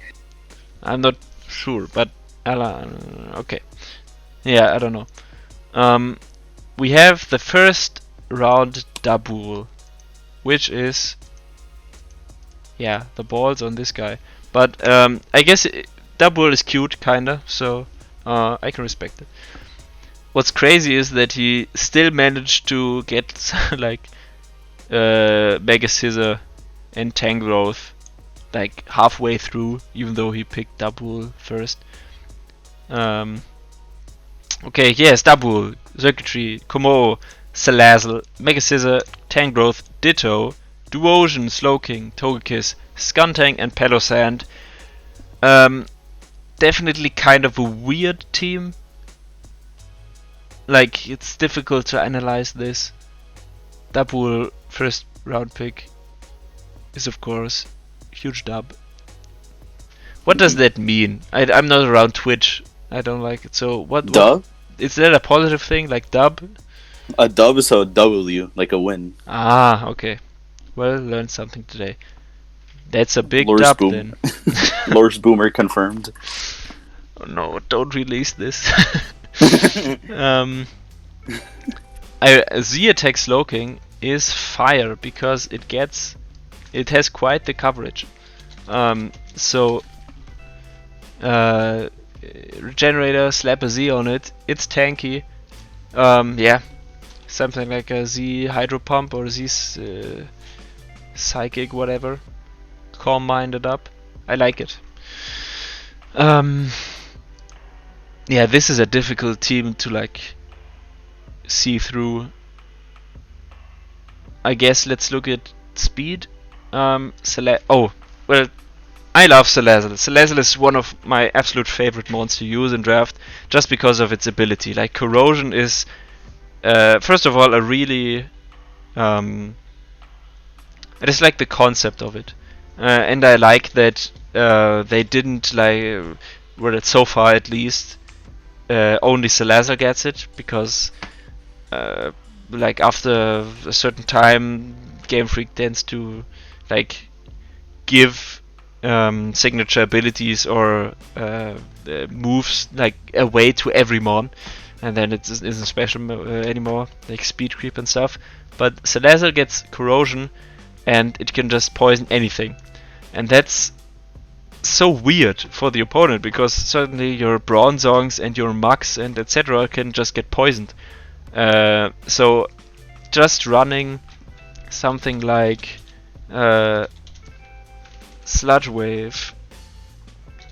I'm not sure, but okay. Yeah, I don't know. We have the first round double, which is, yeah, the balls on this guy. But I guess double is cute, kinda, so I can respect it. What's crazy is that he still managed to get like Mega Scissor and Tangrowth like halfway through, even though he picked double first. Okay, yes, double, Circuitry, Komo, Salazzle, Mega Scissor, Tangrowth, Ditto, Duosion, Slowking, Togekiss, Skuntank, and Pelosand. Definitely kind of a weird team. Like, it's difficult to analyze this. Double first round pick is, of course, huge dub. What does that mean? I'm not around Twitch. I don't like it. So what? Dub? Is that a positive thing, like dub? A dub is a W, like a win. Ah, okay. Well, learned something today. That's a big Lorz dub boom. then. Lorz Boomer confirmed. Oh no, don't release this. Z attack Slowking is fire because it has quite the coverage. So Regenerator, slap a Z on it. It's tanky. Yeah, something like a Z Hydro Pump or Z Psychic, whatever. Calm minded up. I like it. Yeah, this is a difficult team to like see through. I guess let's look at speed. Oh, well, I love Salazzle. Salazzle is one of my absolute favorite mons to use in draft, just because of its ability. Like Corrosion is, first of all, a really, I just like the concept of it, and I like that they didn't like, well, so far at least, only Salazzle gets it, because like after a certain time, Game Freak tends to like give signature abilities or moves like away to every mon, and then it isn't special anymore, like speed creep and stuff. But Salazzle gets Corrosion, and it can just poison anything, and that's so weird for the opponent, because certainly your Bronzongs and your Mugs and etc. can just get poisoned. So just running something like Sludge Wave,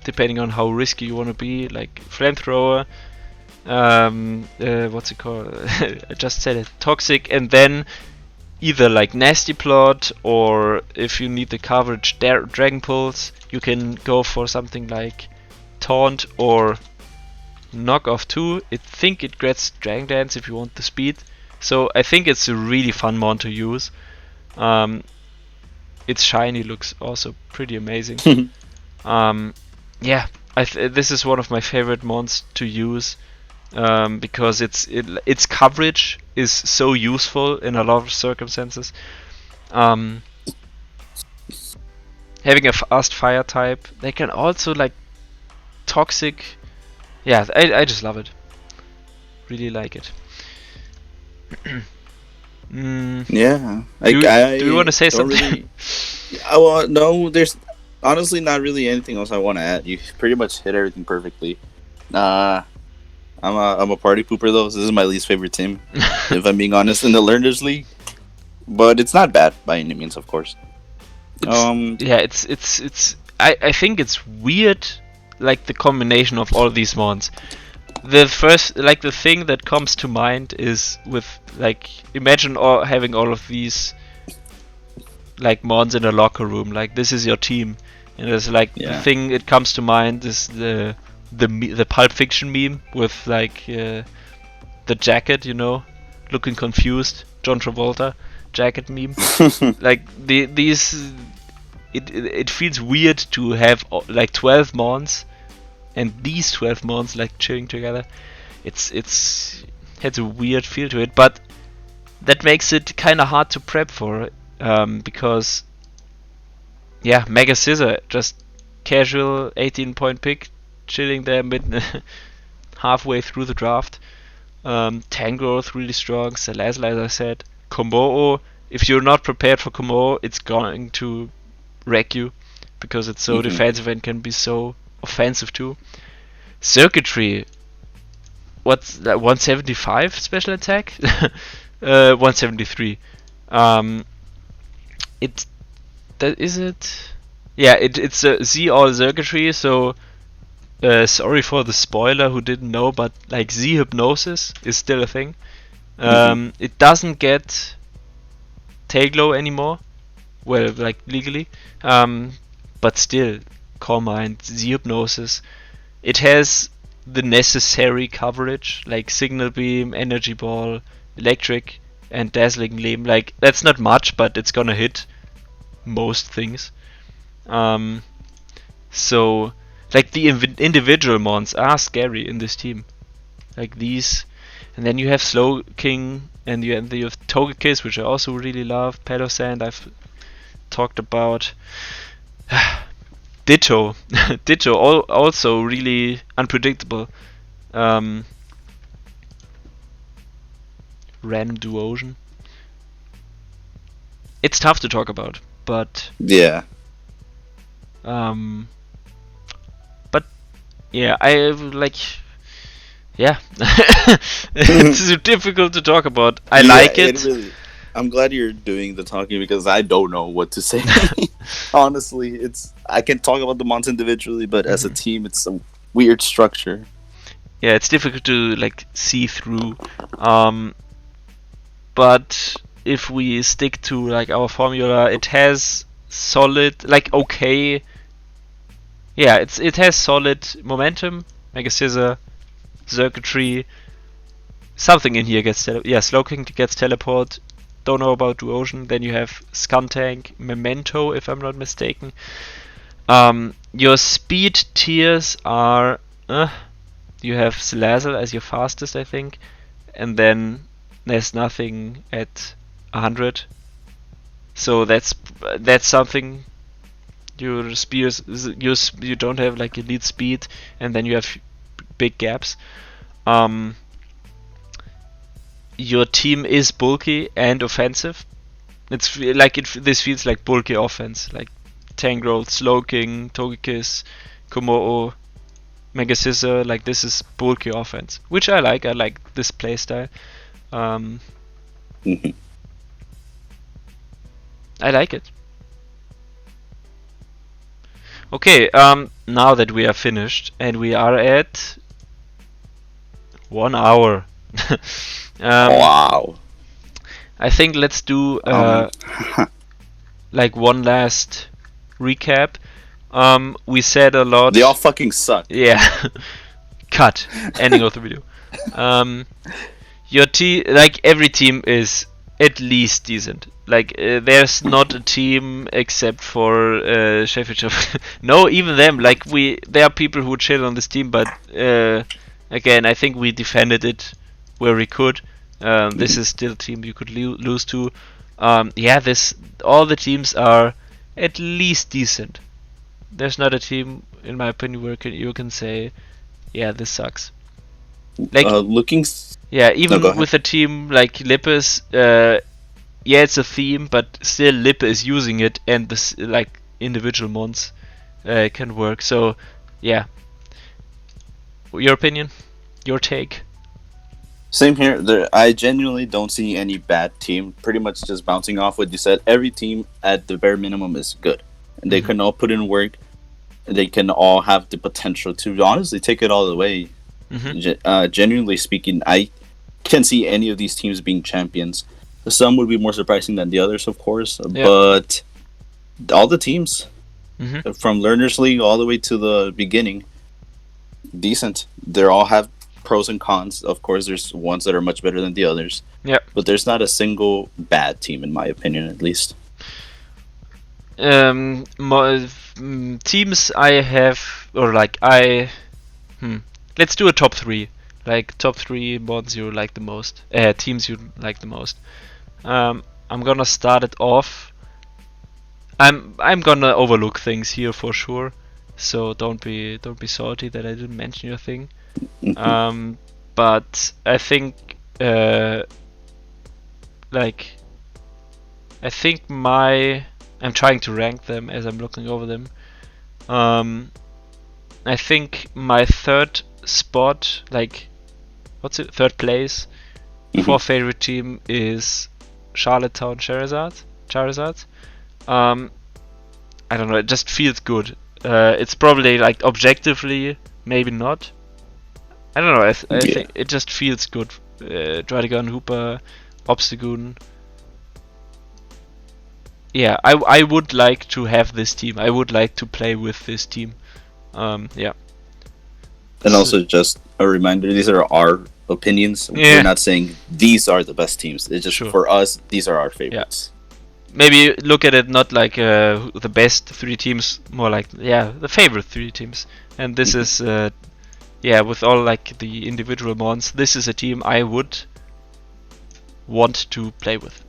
depending on how risky you want to be, like Flamethrower, what's it called? I just said it, Toxic, and then either like Nasty Plot, or if you need the coverage, Dragon Pulse, you can go for something like Taunt or Knock Off 2. I think it gets Dragon Dance if you want the speed. So I think it's a really fun mon to use. Its shiny looks also pretty amazing. Yeah, this is one of my favorite mons to use, because its coverage is so useful in a lot of circumstances. Having a fast fire type, they can also like Toxic. Yeah, I just love it. Really like it. Yeah. Do you want to say something? Really, well, no, there's honestly not really anything else I want to add. You pretty much hit everything perfectly. I'm a party pooper though. So this is my least favorite team, if I'm being honest, in the Learners League. But it's not bad by any means, of course. Yeah, I think it's weird, like the combination of all these mons. The first, like the thing that comes to mind is with like, imagine having all of these like mons in a locker room. Like this is your team, and there's like the thing that comes to mind is the Pulp Fiction meme with like the jacket, you know, looking confused, John Travolta jacket meme. Like these, it feels weird to have like 12 mons. And these 12 mons like chilling together, it's has a weird feel to it, but that makes it kind of hard to prep for, because yeah, Mega Scissor, just casual 18-point pick, chilling there halfway through the draft. Tangrowth really strong, Salazzle, as I said, Kombo-o, if you're not prepared for Kombo, it's going to wreck you, because it's so defensive and can be so offensive too. Circuitry, what's that, 175 special attack? 173. It's a Z all circuitry, so sorry for the spoiler who didn't know, but like Z Hypnosis is still a thing. It doesn't get Tailglow anymore, well, like legally, but still, Calm Mind, Z Hypnosis. It has the necessary coverage, like Signal Beam, Energy Ball, Electric, and Dazzling Gleam. Like, that's not much, but it's gonna hit most things. So, like, the individual mons are scary in this team. Like these, and then you have Slow King, and you have Togekiss, which I also really love. Pedosand, I've talked about. Ditto, also really unpredictable. random Duosion. It's tough to talk about, but Yeah. but yeah, I like. Yeah, it's difficult to talk about. I like it. Really, I'm glad you're doing the talking because I don't know what to say. Honestly, I can talk about the mons individually, but as a team, it's a weird structure. Yeah, it's difficult to like see through. But if we stick to like our formula, it has solid, like okay. Yeah, it has solid momentum. Mega Scissor, Circuitry. Something in here gets Slowking gets teleport. Don't know about Duosion. Then you have Skuntank, Memento, if I'm not mistaken. Your speed tiers are you have Salazzle as your fastest, I think, and then there's nothing at 100. So that's something. Your spears, you don't have like elite speed, and then you have big gaps. Your team is bulky and offensive. It's like this feels like bulky offense, like Tangrowth, Slowking, Togekiss, Kommo-o, Mega Scissor. Like this is bulky offense, which I like. I like this playstyle. I like it. Okay, now that we are finished and we are at 1 hour. Wow. I think let's do like one last recap. We said a lot. They all fucking suck. Yeah. Cut. Ending of the video. Your team, like every team, is at least decent. Like there's not a team except for Sheffield. No, even them. Like there are people who chill on this team, but again, I think we defended it where we could. This is still a team you could lose to. Yeah, all the teams are at least decent. There's not a team, in my opinion, where you can say, yeah, this sucks. Like yeah, even with a team like Lippes, yeah, it's a theme, but still Lippe is using it, and this like individual mons can work. So yeah, your opinion, your take. Same here. I genuinely don't see any bad team. Pretty much just bouncing off what you said. Every team at the bare minimum is good, and they can all put in work. They can all have the potential to honestly take it all the way. Genuinely speaking, I can't see any of these teams being champions. Some would be more surprising than the others, of course, but all the teams, from Learners League all the way to the beginning, decent. They all have pros and cons. Of course, there's ones that are much better than the others. Yeah. But there's not a single bad team, in my opinion, at least. Teams I have, or like let's do a top 3. Like top 3 mods you like the most. Teams you like the most. I'm gonna start it off. I'm gonna overlook things here for sure. So don't be salty that I didn't mention your thing. But I think I'm trying to rank them as I'm looking over them. I think my third spot, like third place for favorite team is Charlottetown Charizard. I don't know, it just feels good. It's probably like objectively maybe not. I don't know, I think it just feels good. Druddigon, Hooper, Obstagoon. Yeah, I would like to have this team. I would like to play with this team. Yeah. And also just a reminder, these are our opinions. Yeah. We're not saying these are the best teams. It's just for us, these are our favorites. Yeah. Maybe look at it not like the best 3 teams, more like the favorite 3 teams. And this is with all like the individual mons, this is a team I would want to play with.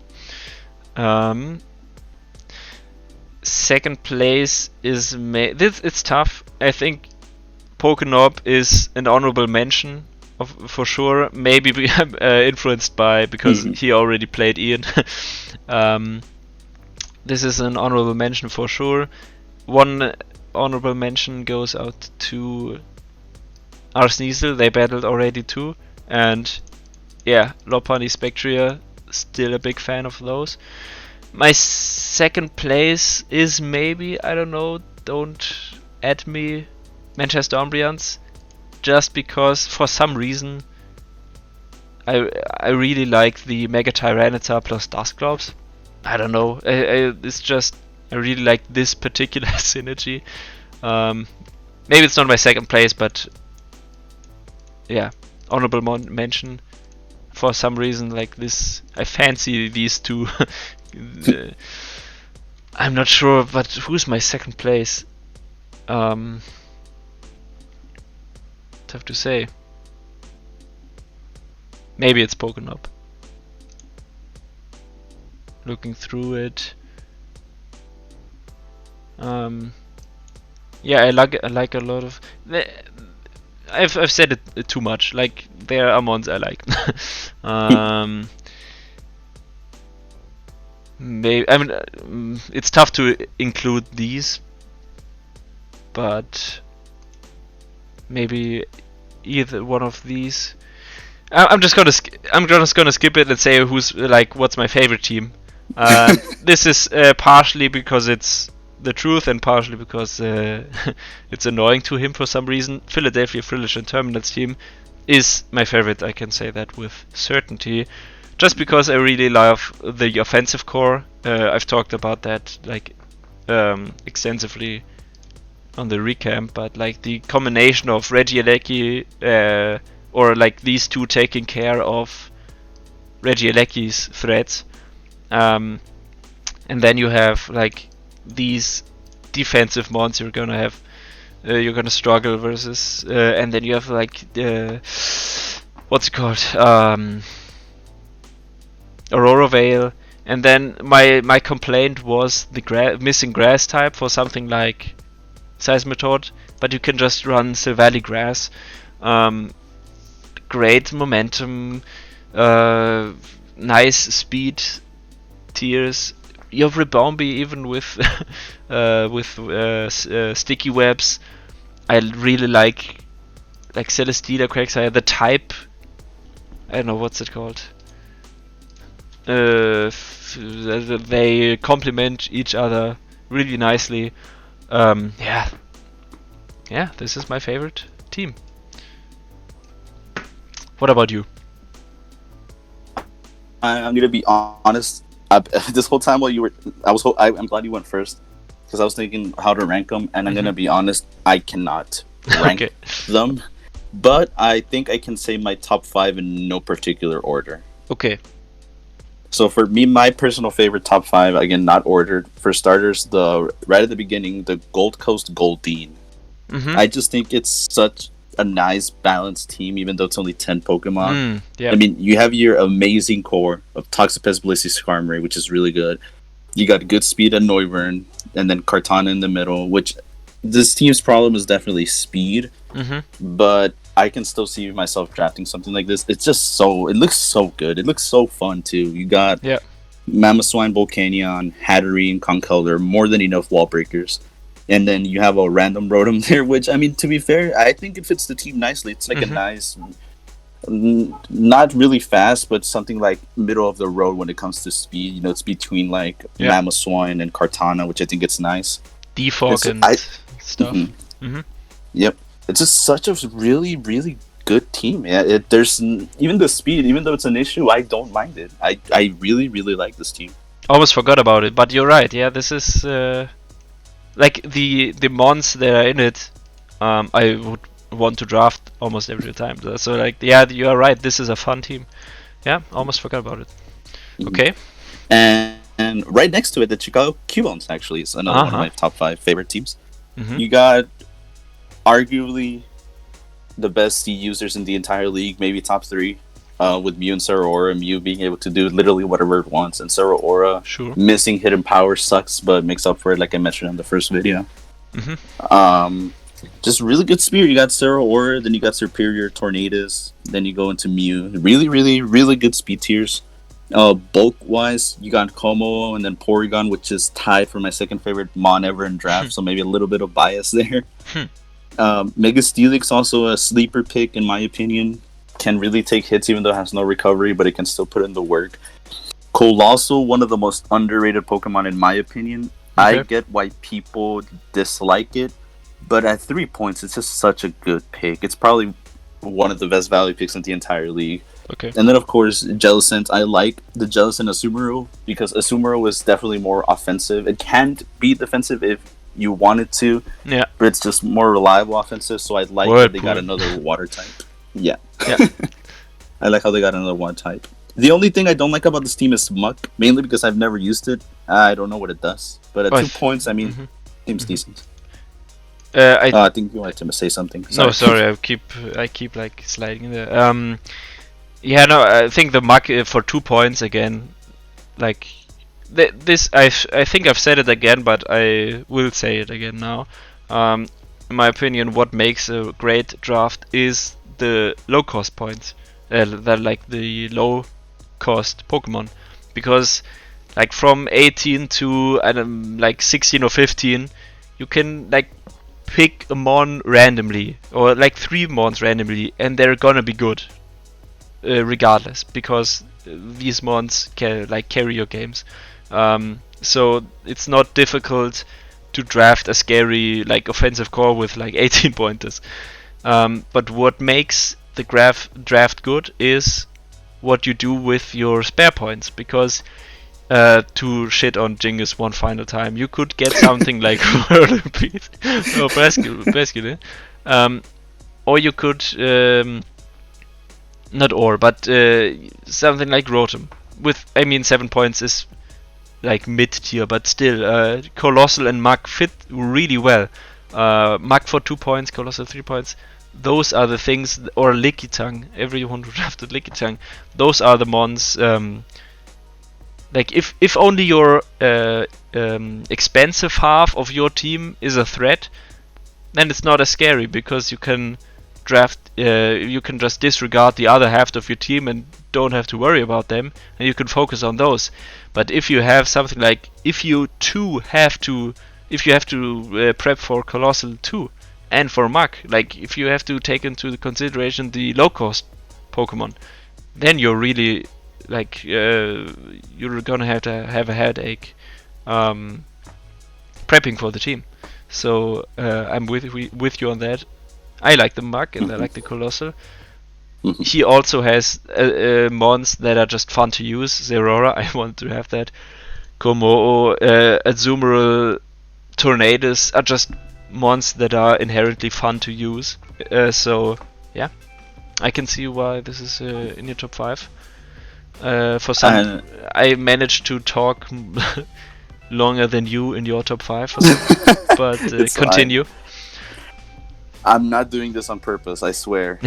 Second place is it's tough. I think Pokenob is an honorable mention for sure. Maybe influenced by because he already played Ian. This is an honorable mention for sure. One honorable mention goes out to Arsneasel. They battled already too, and yeah, Lopunny Spectria. Still a big fan of those. My second place is maybe, I don't know, don't add me, Manchester Umbrians, just because for some reason I really like the Mega Tyranitar plus Dusclops. I don't know, it's just, I really like this particular synergy. Maybe it's not my second place, but yeah, honorable mention. For some reason, like this, I fancy these two. I'm not sure, but who's my second place? Tough to say. Maybe it's Pokénop. Looking through it. Yeah, I like a lot of. I've said it too much. Like there are mons I like. Maybe I mean it's tough to include these, but maybe either one of these. I'm just gonna skip it and say who's like what's my favorite team. This is partially because it's the truth and partially because it's annoying to him for some reason. Philadelphia Frillish and Terminal's team is my favorite, I can say that with certainty. Just because I really love the offensive core. I've talked about that like extensively on the recamp, but like the combination of Regieleki or like these two taking care of Regieleki's threats, and then you have like these defensive mons you're gonna struggle versus, and then you have like what's it called, Aurora Veil, and then my complaint was the missing grass type for something like Seismitoad, but you can just run Silvally Grass. Great momentum, nice speed tiers. You have Ribombee even with sticky webs. I really like Celestina, Quagsire. The type, I don't know what's it called. They complement each other really nicely. Yeah, this is my favorite team. What about you? I'm gonna be honest. This whole time while you were, I'm glad you went first because I was thinking how to rank them, and I'm gonna be honest, I cannot rank them, but I think I can say my top 5 in no particular order. Okay. So for me, my personal favorite top 5, again not ordered. For starters, right at the beginning, the Gold Coast Goldeen. I just think it's such a nice balanced team, even though it's only 10 Pokemon. I mean, you have your amazing core of Toxapex, Blissey, Skarmory, which is really good. You got good speed at Noivern, and then Kartana in the middle, which this team's problem is definitely speed, but I can still see myself drafting something like this. It's just it looks so good. It looks so fun too. You got Mamoswine, Volcanion, Hatterene, Conkeldurr, more than enough wall breakers. And then you have a random Rotom there, which, I mean, to be fair, I think it fits the team nicely. It's like a nice, not really fast, but something like middle of the road when it comes to speed. You know, it's between like Mamoswine and Kartana, which I think it's nice. Defog and stuff. Yep. It's just such a really, really good team. Yeah, there's even the speed, even though it's an issue, I don't mind it. I really, really like this team. Almost forgot about it, but you're right. Yeah, this is like the mons that are in it. I would want to draft almost every time. So like, yeah, you are right. This is a fun team. Yeah, almost forgot about it. Okay. And right next to it, the Chicago Cubons actually is another one of my top 5 favorite teams. You got arguably the best C users in the entire league, maybe top 3, with Mew and Zeraora. Mew being able to do literally whatever it wants, and Zeraora missing hidden power sucks, but makes up for it, like I mentioned in the first video. just really good spear. You got Zero Aura, then you got Superior Tornadoes, then you go into Mew. Really, really, really good speed tiers. Bulk wise, you got Como and then Porygon, which is tied for my second favorite Mon ever in draft, so maybe a little bit of bias there. Mega Steelix, also a sleeper pick in my opinion. Can really take hits even though it has no recovery, but it can still put in the work. Colossal, one of the most underrated Pokemon in my opinion. Okay. I get why people dislike it, but at 3 points, it's just such a good pick. It's probably one of the best value picks in the entire league. Okay. And then, of course, Jellicent. I like the Jellicent Asumaro because Asumaro is definitely more offensive. It can be defensive if you wanted to, Yeah. but it's just more reliable offensive. So I like that they got another water type. Yeah. I like how they got another water type. The only thing I don't like about this team is Muck, mainly because I've never used it. I don't know what it does. But at 2 points, I mean, team's decent. I think you wanted to say something. Sorry. No, sorry, I keep like sliding in there. Yeah, no, I think the Muck for 2 points again, like this. I think I've said it again, but I will say it again now. In my opinion, what makes a great draft is the low cost points. They're like the low cost Pokemon, because like from 18 to like 16 or 15, you can like pick a Mon randomly, or like 3 Mons randomly, and they're gonna be good regardless, because these Mons can like carry your games. So it's not difficult to draft a scary like offensive core with like 18 pointers. But what makes the draft good is what you do with your spare points, because to shit on Djingis one final time, you could get something like Whirlipede or Basculin, or you could something like Rotom. With 7 points is like mid tier, but still Colossal and Muk fit really well. Muk for 2 points, Colossal 3 points. Those are the things, or Lickitung. Everyone who drafted Lickitung, those are the Mons. Like if only your expensive half of your team is a threat, then it's not as scary, because you can draft. You can just disregard the other half of your team and don't have to worry about them, and you can focus on those. But if you have something like, if you have to prep for Colossal 2 and for Muk, like if you have to take into consideration the low cost Pokemon, then you're really like you're gonna have to have a headache prepping for the team. So I'm with you on that. I like the Muk and I like the Colossal. He also has Mons that are just fun to use. Zerora, I want to have that. Como, Azumarill, Tornadoes are just Mons that are inherently fun to use. So yeah, I can see why this is in your top 5. For some, I managed to talk longer than you in your top 5, but continue. I'm not doing this on purpose, I swear.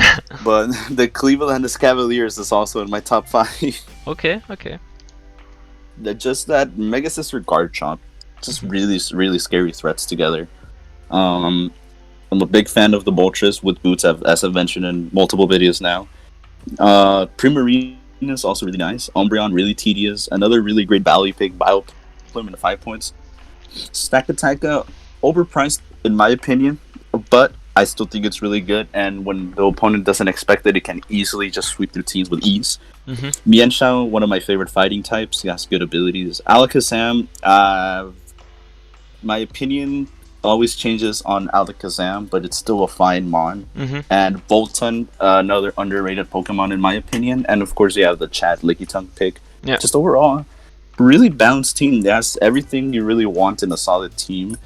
But the Cleveland Cavaliers is also in my top 5. Okay. Just that Mega Sister Garchomp. Just really, really scary threats together. I'm a big fan of the Moltres with boots, as I've mentioned in multiple videos now. Primarina is also really nice. Umbreon, really tedious. Another really great value pick. Bioplume into 5 points. Stakataka, overpriced in my opinion, but I still think it's really good, and when the opponent doesn't expect it, it can easily just sweep through teams with ease. Mienshao, one of my favorite fighting types. He has good abilities. Alakazam, my opinion always changes on Alakazam, but it's still a fine Mon. And Volton, another underrated Pokemon in my opinion. And of course, you have the Chad Lickitung pick. Yeah. Just overall, really balanced team. That's everything you really want in a solid team.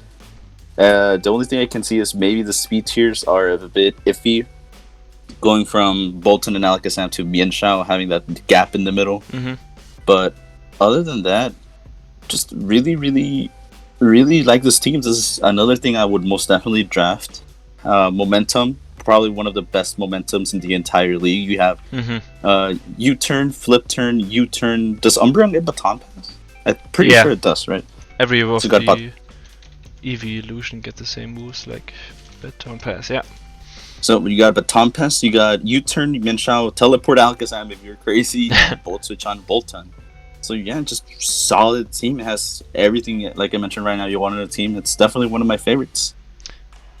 The only thing I can see is maybe the speed tiers are a bit iffy. Going from Bolton and Alakazam to Mienshao, having that gap in the middle. But other than that, just really, really, really like this team. This is another thing I would most definitely draft. Momentum, probably one of the best momentums in the entire league. You have U-turn, flip turn, U-turn. Does Umbreon get Baton Pass? I'm pretty sure it does, right? Every of the evolution get the same moves, like Baton Pass, yeah. So you got Baton Pass, you got U-Turn, Minshao, Teleport Alakazam if you're crazy, and Bolt Switch on Bolton. So yeah, just solid team. It has everything, like I mentioned right now, you wanted a team. It's definitely one of my favorites.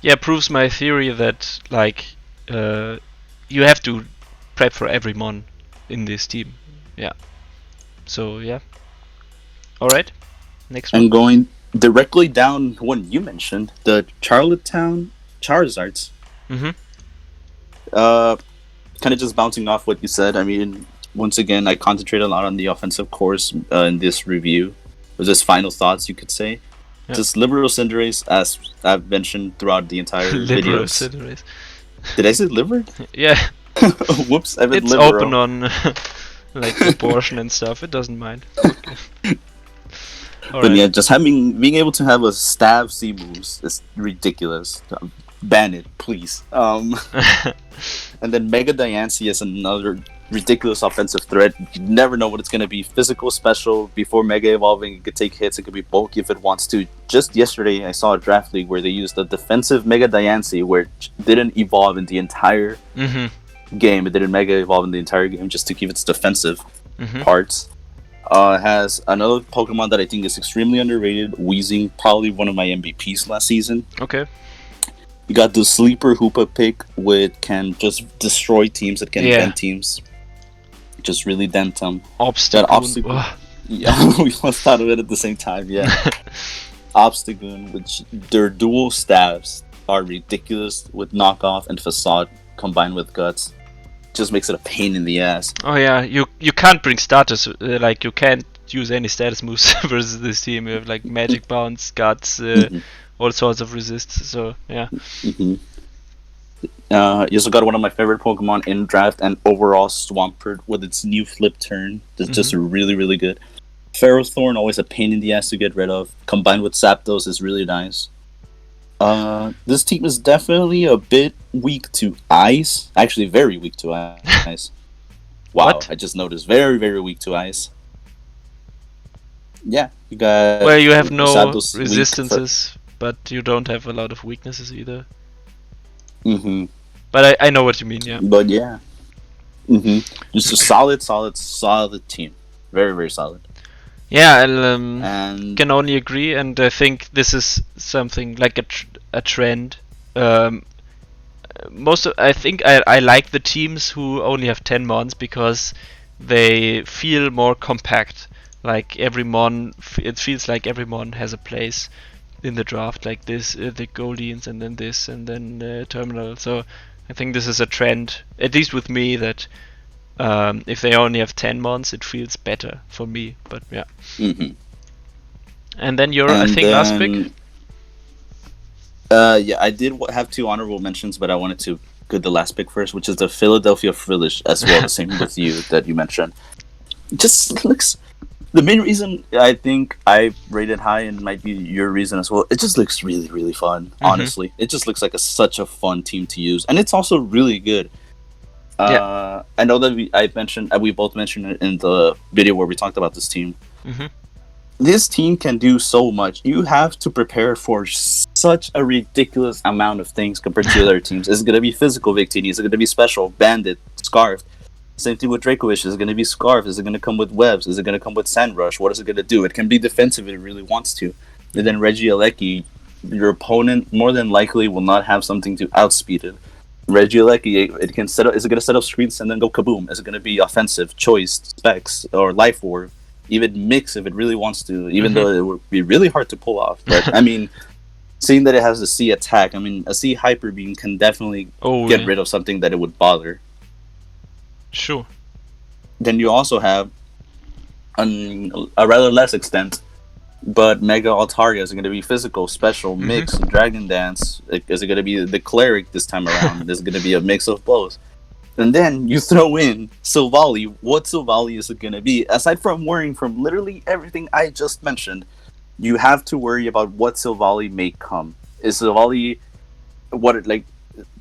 Yeah, proves my theory that, like, you have to prep for every mon in this team. Yeah. So, yeah. Alright, next one. And going directly down one you mentioned, the Charlottetown Charizards. Mm-hmm. Kind of just bouncing off what you said. I mean, once again, I concentrate a lot on the offensive course in this review. Or just final thoughts, you could say. Yeah. Just Liberal Cinderace, as I've mentioned throughout the entire Liberal videos. Cinderace. Did I say liver? Yeah. Whoops, I meant It's liberal. open on like abortion and stuff. It doesn't mind. Okay. But yeah, just being able to have a stab C moves is ridiculous. Ban it, please. And then Mega Diancie is another ridiculous offensive threat. You never know what it's going to be. Physical, special. Before Mega Evolving, it could take hits. It could be bulky if it wants to. Just yesterday, I saw a draft league where they used a defensive Mega Diancie where it didn't evolve in the entire game. It didn't Mega Evolve in the entire game just to keep its defensive parts. Has another Pokemon that I think is extremely underrated. Weezing, probably one of my MVPs last season. Okay. You got the sleeper Hoopa pick, which can just destroy teams. It can dent teams. Just really dent them. Obstagoon. Yeah, we must thought of it at the same time, yeah. Obstagoon, which their dual stabs are ridiculous with knockoff and facade combined with guts. Just makes it a pain in the ass. Oh yeah, you can't bring status, like you can't use any status moves versus this team. You have like magic bounce, guts, all sorts of resists, so yeah. You also got one of my favorite Pokemon in draft and overall Swampert with its new flip turn. It's just really, really good. Ferrothorn, always a pain in the ass to get rid of. Combined with Zapdos is really nice. This team is definitely a bit weak to ice. Actually, very weak to ice. Wow, What? I just noticed. Very, very weak to ice. Yeah, you got... Well, you have no Zapdos weak resistances, but you don't have a lot of weaknesses either. Mm-hmm. But I know what you mean, yeah. But yeah. Just a solid team. Very, very solid. Yeah, I And can only agree, and I think this is something like a trend. I think I like the teams who only have 10 mons because they feel more compact. Like every mon, it feels like every mon has a place in the draft. Like this, the Goldians, and then this, and then Terminal. So I think this is a trend, at least with me, that if they only have 10 mons, it feels better for me. But yeah. And then your, I think, last pick. Yeah, I did have two honorable mentions, but I wanted to get the last pick first, which is the Philadelphia Phillies, as well. The same with you that you mentioned. It just looks. The main reason I think I rated high, and might be your reason as well, it just looks really, really fun, honestly. It just looks like such a fun team to use, and it's also really good. I know that we both mentioned it in the video where we talked about this team. This team can do so much. You have to prepare for such a ridiculous amount of things compared to other teams. Is it going to be physical Victini? Is it going to be special? Bandit? Scarf? Same thing with Dracovish. Is it going to be Scarf? Is it going to come with Webs? Is it going to come with Sand Rush? What is it going to do? It can be defensive if it really wants to. And then Regieleki, your opponent more than likely will not have something to outspeed it. Regieleki, it can set up. Is it going to set up screens and then go kaboom? Is it going to be offensive, choice, specs, or life orb? Even mix if it really wants to, even though it would be really hard to pull off. But I mean, seeing that it has a C attack, I mean, a C Hyper Beam can definitely get rid of something that it would bother. Sure. Then you also have a rather less extent, but Mega Altaria is going to be physical, special, mix, Dragon Dance. Is it going to be the Cleric this time around? Is it going to be a mix of both? And then you throw in Silvally. What Silvally is it going to be? Aside from worrying from literally everything I just mentioned, you have to worry about what Silvally may come. Is Silvally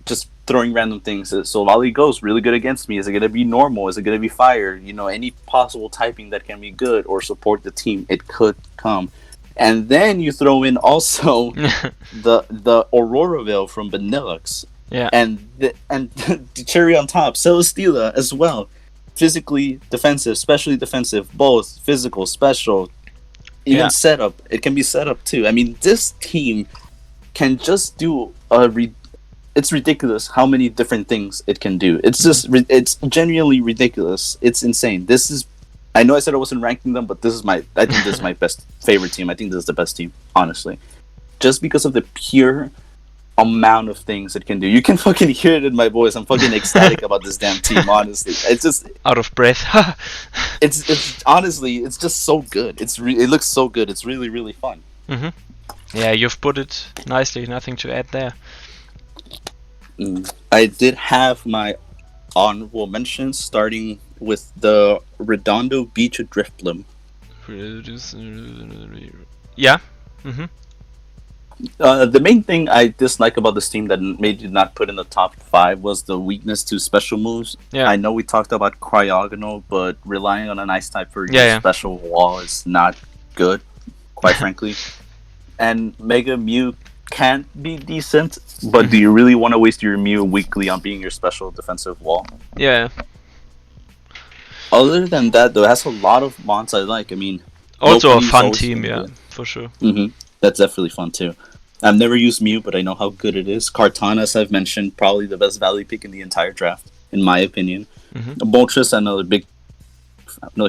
just throwing random things? Silvally goes really good against me. Is it going to be normal? Is it going to be fire? You know, any possible typing that can be good or support the team, it could come. And then you throw in also the Aurora Veil from Benelux. Yeah. And the cherry on top, Celesteela as well. Physically defensive, specially defensive, both physical, special, even setup. It can be set up too. I mean, this team can just do it's ridiculous how many different things it can do. It's just it's genuinely ridiculous. It's insane. This is, I know I said I wasn't ranking them, but I think this is my best favorite team. I think this is the best team, honestly, just because of the pure amount of things it can do. You can fucking hear it in my voice. I'm fucking ecstatic about this damn team, honestly. It's just out of breath. it's honestly, it's just so good. It looks so good. It's really, really fun. Yeah, you've put it nicely. Nothing to add there. I did have my honorable mentions, starting with the Redondo Beach Driftbloom. Yeah. The main thing I dislike about this team that made you not put in the top 5 was the weakness to special moves. Yeah. I know we talked about Cryogonal, but relying on an ice type for your special wall is not good, quite frankly. And Mega Mew can be decent, but do you really want to waste your Mew weekly on being your special defensive wall? Yeah. Other than that, though, it has a lot of mons I like. I mean, also a fun team, for sure. That's definitely fun too. I've never used Mew, but I know how good it is. Kartana, as I've mentioned, probably the best value pick in the entire draft, in my opinion. Moltres, another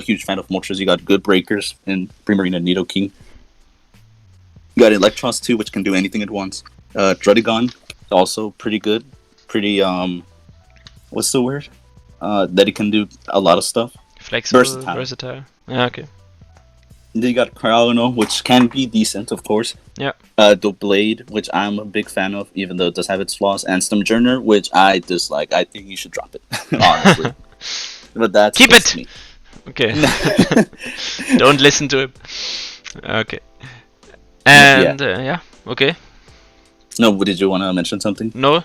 huge fan of Moltres. You got good breakers in Primarina Nidoking. You got Electros too, which can do anything at once. Druddigon, also pretty good. Pretty, what's the word? That it can do a lot of stuff. Flexible, versatile. Yeah, okay. Then you got Cryogonal, which can be decent, of course. Yeah. Doublade, which I'm a big fan of, even though it does have its flaws. And Stumjourner, which I dislike. I think you should drop it, honestly. But that's keep it. Me. Okay. Don't listen to him. Okay. And okay. No, did you want to mention something? No.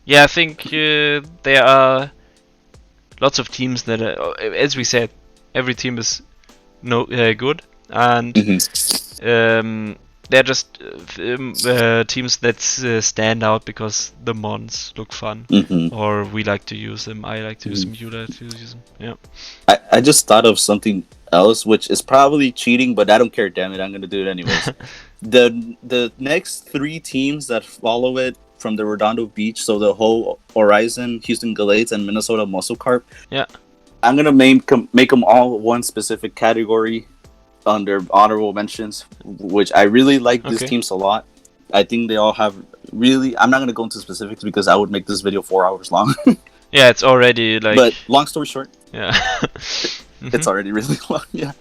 Yeah, I think there are lots of teams that, as we said, every team is good, and they're just teams that stand out because the mons look fun, or we like to use them. I like to use them. You like to use them. Yeah. I just thought of something else, which is probably cheating, but I don't care. Damn it, I'm gonna do it anyways. The next 3 teams that follow it from the Redondo Beach, so the whole Horizon, Houston Gallades, and Minnesota Muscle Carp. Yeah. I'm gonna make them all one specific category under honorable mentions, which I really like these teams a lot. I think they all have really. I'm not gonna go into specifics because I would make this video 4 hours long. Yeah, it's already like. But long story short, yeah, it's already really long. Yeah.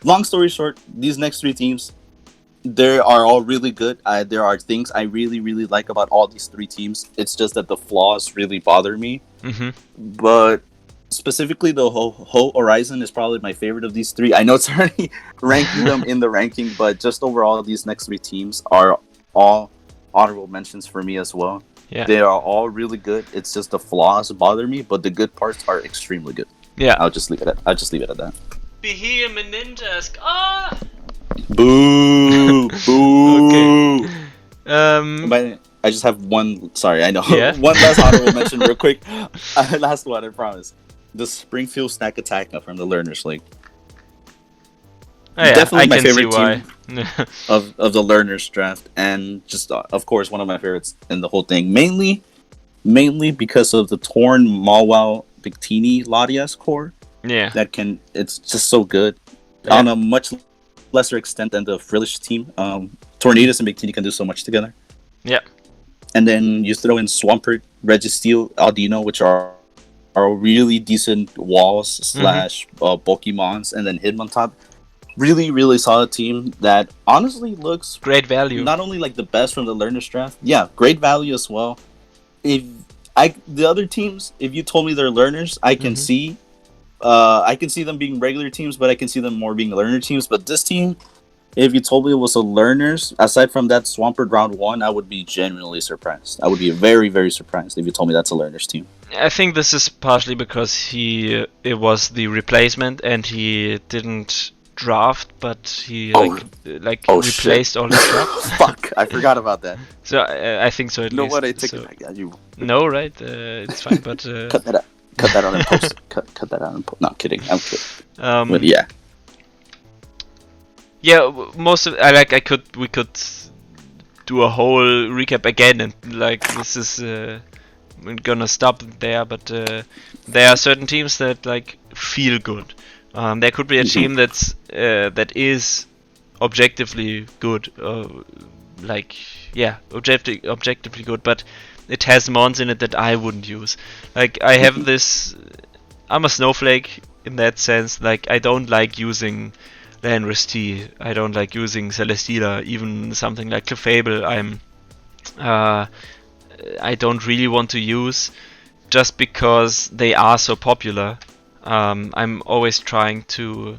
Long story short, these next 3 teams, they are all really good. There are things I really, really like about all these 3 teams. It's just that the flaws really bother me. But specifically, the whole Horizon is probably my favorite of these 3. I know it's already ranking them in the ranking, but just overall, these next 3 teams are all honorable mentions for me as well. Yeah. They are all really good. It's just the flaws bother me, but the good parts are extremely good. Yeah. I'll just leave it at that. Behir Menindesk. Ah. Boo! Boo! Okay. But I just have one. Sorry, I know. Yeah. One last honorable mention, real quick. Last one, I promise. The Springfield Stakataka from the Learners League. Oh, yeah, Definitely my I can favorite see why. team of the Learners draft, and just of course one of my favorites in the whole thing. Mainly because of the Torn Malwell Victini Latias core. Yeah. It's just so good. Yeah. On a much lesser extent than the Frillish team. Tornadus and Victini can do so much together. Yeah. And then you throw in Swampert, Registeel, Aldino, which are really decent walls / bulky mons, and then Hitmon top. Really, really solid team that honestly looks great value. Not only like the best from the Learners draft, yeah, great value as well. The other teams, if you told me they're Learners, I can see. I can see them being regular teams, but I can see them more being Learner teams. But this team, if you told me it was a Learners, aside from that Swampert round 1, I would be genuinely surprised. I would be very, very surprised if you told me that's a Learners team. I think this is partially because it was the replacement and he didn't draft, but he replaced shit. all his draft. Fuck, I forgot about that. So I think so. At You know least. what? I take So, it back. Yeah, you no, right? It's fine, but cut that out. Cut that out and post. Cut that out and post. No, kidding. I'm kidding. But yeah. Yeah, most of we could do a whole recap again, and like this is we're gonna stop there. But there are certain teams that like feel good. There could be a team that's that is objectively good, objectively good, but it has mons in it that I wouldn't use. Like I have this, I'm a snowflake in that sense. Like I don't like using Landris T. I don't like using Celesteela, even something like Clefable. I don't really want to use just because they are so popular. I'm always trying to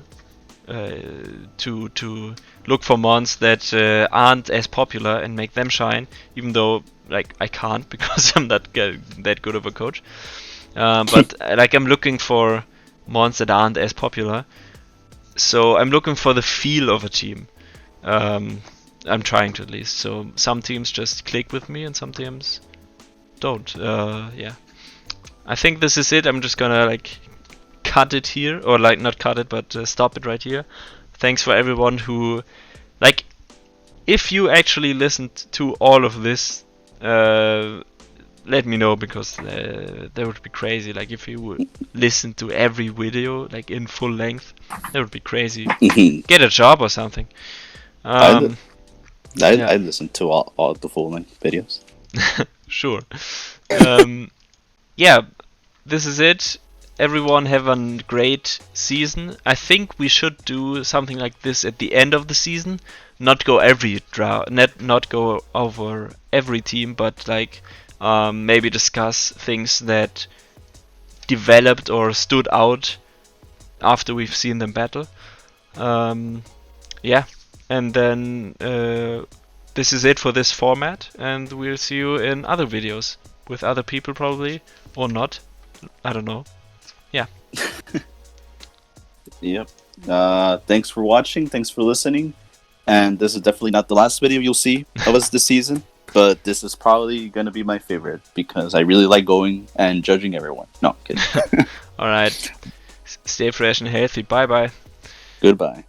look for mons that aren't as popular and make them shine, even though like I can't because I'm not that good of a coach. But like I'm looking for mons that aren't as popular. So I'm looking for the feel of a team. I'm trying to at least. So some teams just click with me and some teams don't. Yeah. I think this is it. I'm just gonna like cut it here, or like not cut it, but stop it right here. Thanks for everyone who, like, if you actually listened to all of this, let me know, because that would be crazy. Like if you would listen to every video like in full length, that would be crazy. Get a job or something. I listened to all the full length videos. Sure. Yeah, this is it. Everyone have a great season. I think we should do something like this at the end of the season. Not go every not go over every team, but like maybe discuss things that developed or stood out after we've seen them battle. Yeah, and then this is it for this format, and we'll see you in other videos with other people probably, or not. I don't know. Yeah. Yep. Thanks for watching. Thanks for listening. And this is definitely not the last video you'll see of us this season, but this is probably going to be my favorite because I really like going and judging everyone. No, kidding. All right. Stay fresh and healthy. Bye bye. Goodbye.